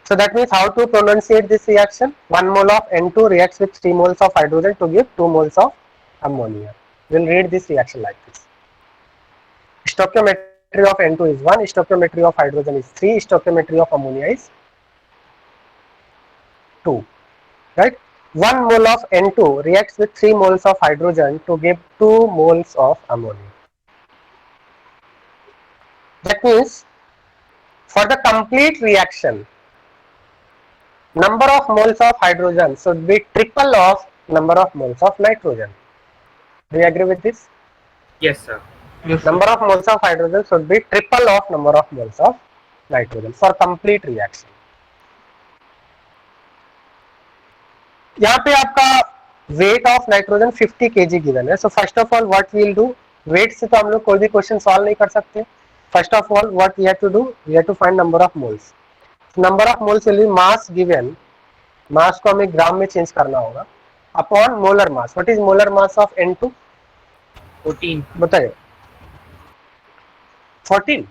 So that means how to pronunciate this reaction? 1 mole of N2 reacts with 3 moles of hydrogen to give 2 moles of ammonia. We'll read this reaction like this. Stoichiometry of N2 is 1, stoichiometry of hydrogen is 3, stoichiometry of ammonia is 2. Right? 1 mole of N2 reacts with 3 moles of hydrogen to give 2 moles of ammonia. That means for the complete reaction, number of moles of hydrogen should be triple of number of moles of nitrogen. Do you agree with this? Yes, sir. Number of moles of hydrogen should be triple of number of moles of nitrogen for complete reaction. यहाँ पे आपका weight of nitrogen 50 kg given है. So first of all, what we will do? Weight से तो हम लोग कोई भी question solve नहीं कर सकते. First of all, what we have to do? We have to find number of moles. Number of moles will be mass given. Mass को हमें ग्राम में चेंज करना होगा. Upon molar mass. What is molar mass of N2? 14. बताइए. 14.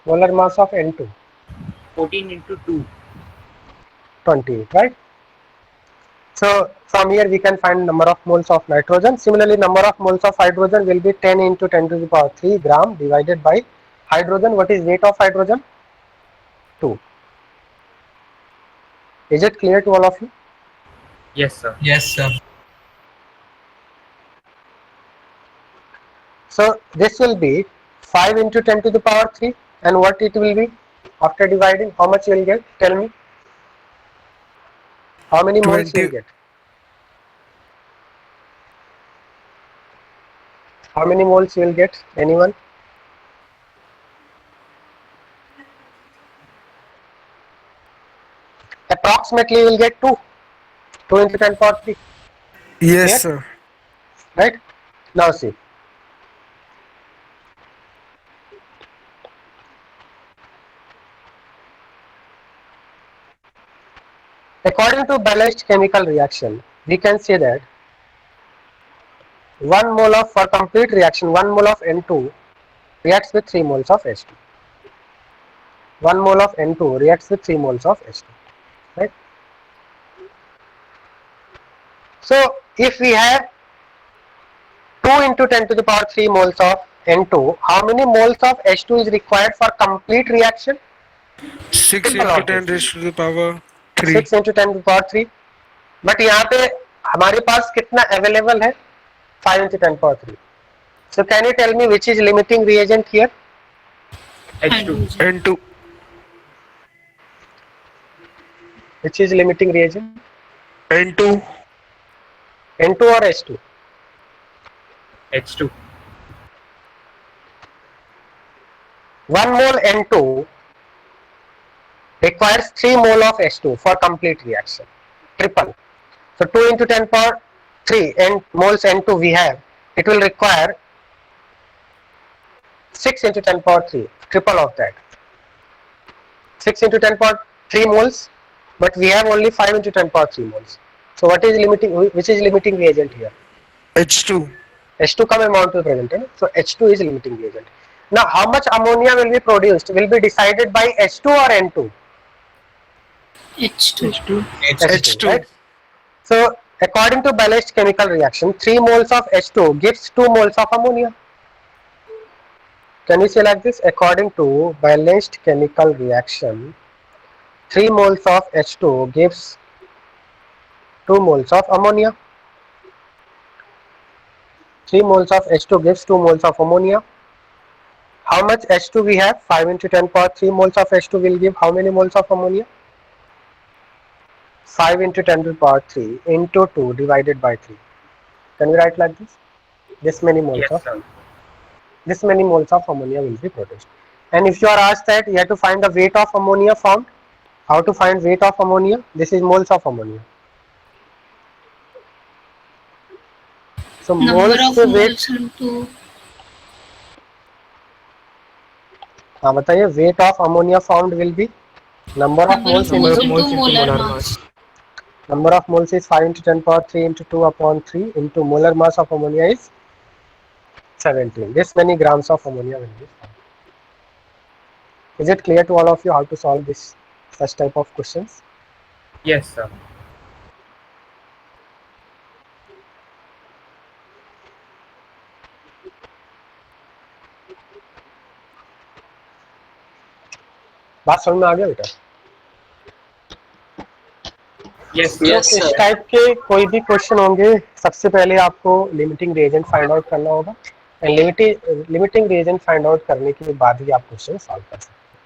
Molar mass of N2. 14 into 2. 28, right? So from here we can find number of moles of nitrogen. Similarly, number of moles of hydrogen will be 10 into 10 to the power 3 gram divided by hydrogen. What is weight of hydrogen? 2. Is it clear to all of you? Yes, sir. Yes, sir. So this will be 5 into 10 to the power 3, and what it will be after dividing? How much you will get? Tell me. How many moles you will 20. get? How many moles you will get? Anyone? Approximately you will get 2. 2 into 10 power 3. Yes, Clear? sir. Right? Now see. According to balanced chemical reaction, we can say that 1 mole of, for complete reaction, 1 mole of N2 reacts with 3 moles of H2. 1 mole of N2 reacts with 3 moles of H2. Right? So if we have 2 into 10 to the power 3 moles of N2, how many moles of H2 is required for complete reaction? 6 Triple into of 10 this. raised to the power 3. 6 into 10 to the power 3. But यहाँ पे हमारे पास कितना available है? 5 into 10 power 3. So can you tell me which is limiting reagent here? H2. N2. Which is limiting reagent? N2. N2 or H2? H2. 1 mole N2 requires 3 mole of H2 for complete reaction. Triple. So 2 into 10 power 3 and moles N2 we have. It will require 6 into 10 power 3. Triple of that. 6 into 10 power 3 moles. But we have only 5 into 10 power 3 moles. So what is limiting? Which is limiting reagent here? H2. H2 come amount to present. So H2 is limiting reagent. Now how much ammonia will be produced will be decided by H2 or N2? H2. H2. Right? So according to balanced chemical reaction, 3 moles of H2 gives 2 moles of ammonia. Can we say like this? According to balanced chemical reaction, 3 moles of H2 gives 2 moles of ammonia. 3 moles of H2 gives 2 moles of ammonia. How much H2 we have? 5 into 10 power 3 moles of H2 will give how many moles of ammonia? 5 into 10 to the power 3 into 2 divided by 3. Can we write like this? This many moles Yes, of sir. ammonia will be produced. And if you are asked that you have to find the weight of ammonia found, how to find weight of ammonia? This is moles of ammonia. So Number moles of से weight, moles into हाँ बताइए, weight of ammonia found will be number of moles into molar mass. number of moles is 5 into 10 power 3 into 2 upon 3 into molar mass of ammonia is 17. This many grams of ammonia will be found. Is it clear to all of you how to solve this such type of questions? Yes, sir. बात समझ में आ गया बेटा? Yes, तो sir. Yes, इस sir. Type के कोई भी क्वेश्चन होंगे, सबसे पहले आपको लिमिटिंग रिएजेंट फाइंड आउट करना होगा and limiting reagent find out करने के बाद ही आप क्वेश्चन सॉल्व कर सकते हैं,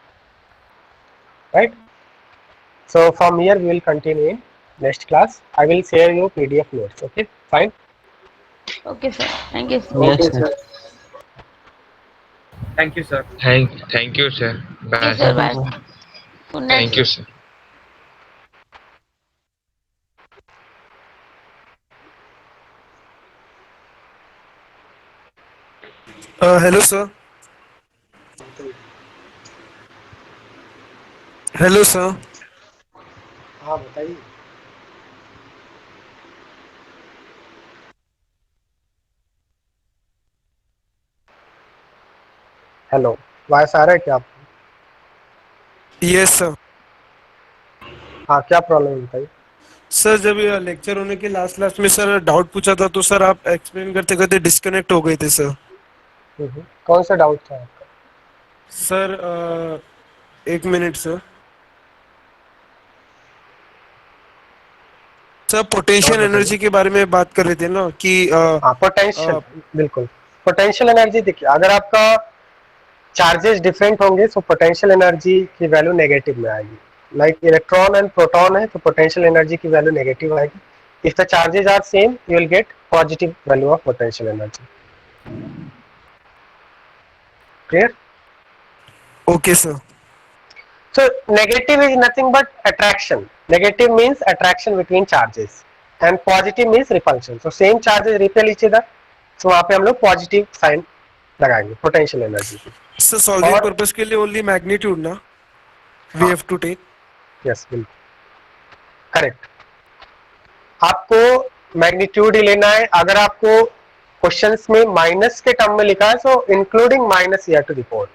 right? So from here we will continue in next class. I will share your PDF notes. Okay, fine. Okay, sir. Thank you, sir. Yes, sir. Thank you, sir. Thank you, sir. Bye. Okay, sir. Bye. Good night. Thank you, sir. Hello, sir. Hello, sir. हाँ बताइए. Hello, voice आ रहा है क्या आपको? Yes, sir. हाँ, क्या problem है बताइए. सर जब लेक्चर होने के लास्ट में सर डाउट पूछा था तो सर आप एक्सप्लेन करते करते डिस्कनेक्ट हो गए थे सर. कौन सा डाउट था आपका? Sir 1 minute sir. Sir potential energy के बारे में बात कर रहे थे ना कि पोटेंशियल, बिल्कुल. पोटेंशियल एनर्जी देखिए, अगर आपका चार्जेस डिफरेंट होंगे तो पोटेंशियल एनर्जी की वैल्यू नेगेटिव में आएगी. लाइक इलेक्ट्रॉन एंड प्रोटॉन है तो पोटेंशियल एनर्जी की वैल्यू नेगेटिव आएगी. If the charges are same you will get positive value of potential energy. Clear? Okay sir. So negative is nothing but attraction. Negative means attraction between charges and positive means repulsion. So same charges repel each other. So वहाँ पे हम लोग positive sign लगाएंगे potential energy की. Sir solving purpose के लिए only magnitude ना we have to take. Yes, बिल्कुल करेक्ट. आपको मैग्नीट्यूड ही लेना है. अगर आपको क्वेश्चंस में माइनस के टर्म में लिखा है तो including minus you have to report.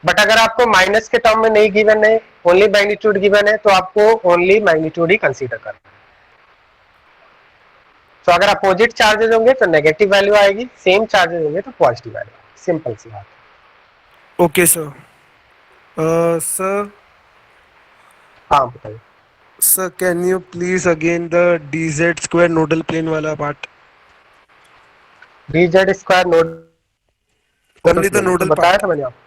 But अगर आपको माइनस के टर्म में नहीं गिवन है, ओनली मैग्नीट्यूड गिवन है, तो आपको ओनली मैग्नीट्यूड ही कंसीडर करना है. तो अगर अपोजिट चार्जेस होंगे तो नेगेटिव वैल्यू आएगी, सेम चार्जेस होंगे तो पॉजिटिव वैल्यू. सिंपल सी बात. Okay sir. सर हाँ बताइए. Sir can you please again the dz square nodal plane वाला part. dz square node only the nodal बताया था मैंने आपको.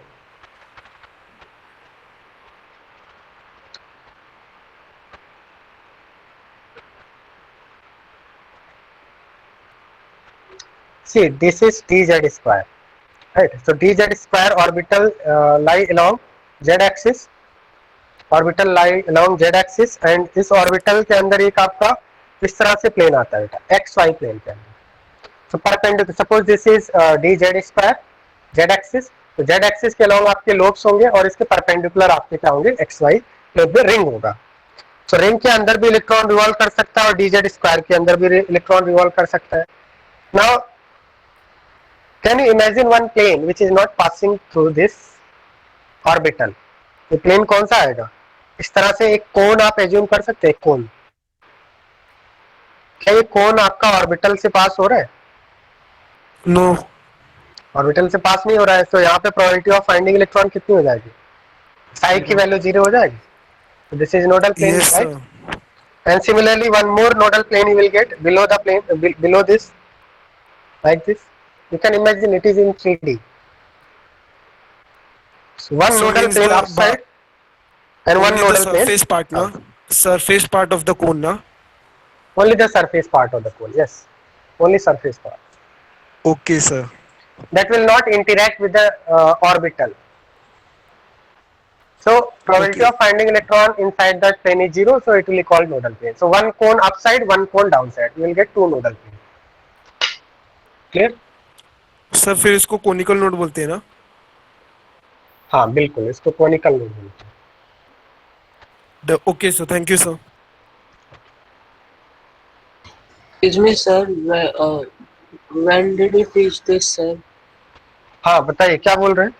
See, this is dz square, right? So dz square orbital lie along z-axis, orbital lie along z-axis, and इस orbital के अंदर एक आपका इस तरह से plane आता है बेटा, xy plane के अंदर. So perpendicular, suppose this is dz square, z-axis, तो z-axis के along आपके lobes होंगे और इसके perpendicular आपके क्या होंगे, xy plane पे ring होगा. So ring के अंदर भी इलेक्ट्रॉन रिवॉल्व कर सकता है और dz स्क्वायर के अंदर भी इलेक्ट्रॉन रिवॉल्व कर सकता है. Now can you imagine one plane which is not passing through this orbital? ये प्लेन कौन सा आएगा? इस तरह से एक कोन आप एज्यूम कर सकते हैं. कोन, क्या ये कोन आपका ऑर्बिटल से पास हो रहा है? नो. ऑर्बिटल से पास नहीं हो रहा है. तो यहाँ पे प्रोबेबिलिटी ऑफ फाइंडिंग इलेक्ट्रॉन कितनी हो जाएगी? psi की वैल्यू 0 हो जाएगी. So this is nodal plane, Yes, right? sir. And similarly, one more nodal plane you will get below the plane, below this, like this. You can imagine it is in 3D. So one So nodal means plane the upside and one only the nodal plane. surface part, na? Surface part of the cone, na? Only the surface part of the cone. Yes, only surface part. Okay, sir. That will not interact with the orbital. So probability Okay. of finding electron inside that plane is 0. So it will be called nodal plane. So one cone upside, one cone downside. You will get two nodal plane. Clear? Sir फिर इसको conical node बोलते हैं ना? हाँ बिल्कुल, इसको conical node बोलते हैं. Okay, sir. Thank you, sir. Excuse me, sir. When did you teach this, sir? हाँ बताइए क्या बोल रहे हैं?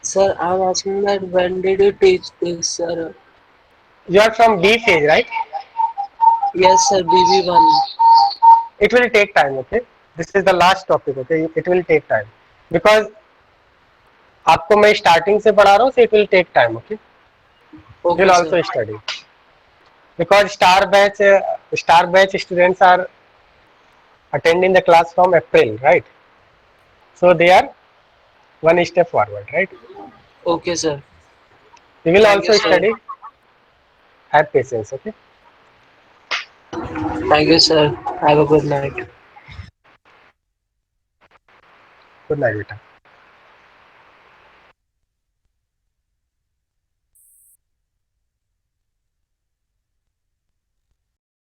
Sir, I'm asking that when did you teach this, sir? You are from B phase, right? Yes, sir. BB1. It will take time. Okay, this is the last topic. Okay, it will take time because आपको मैं starting से पढ़ा रहा हूँ, so it will take time. Okay, you Okay, will also sir. study because star batch students are attending the class from April, right? So they are one step forward, right? Okay, sir. We will Thank also you, sir. study. Have patience. Okay. Thank you, sir. Have a good night. Good night, beta.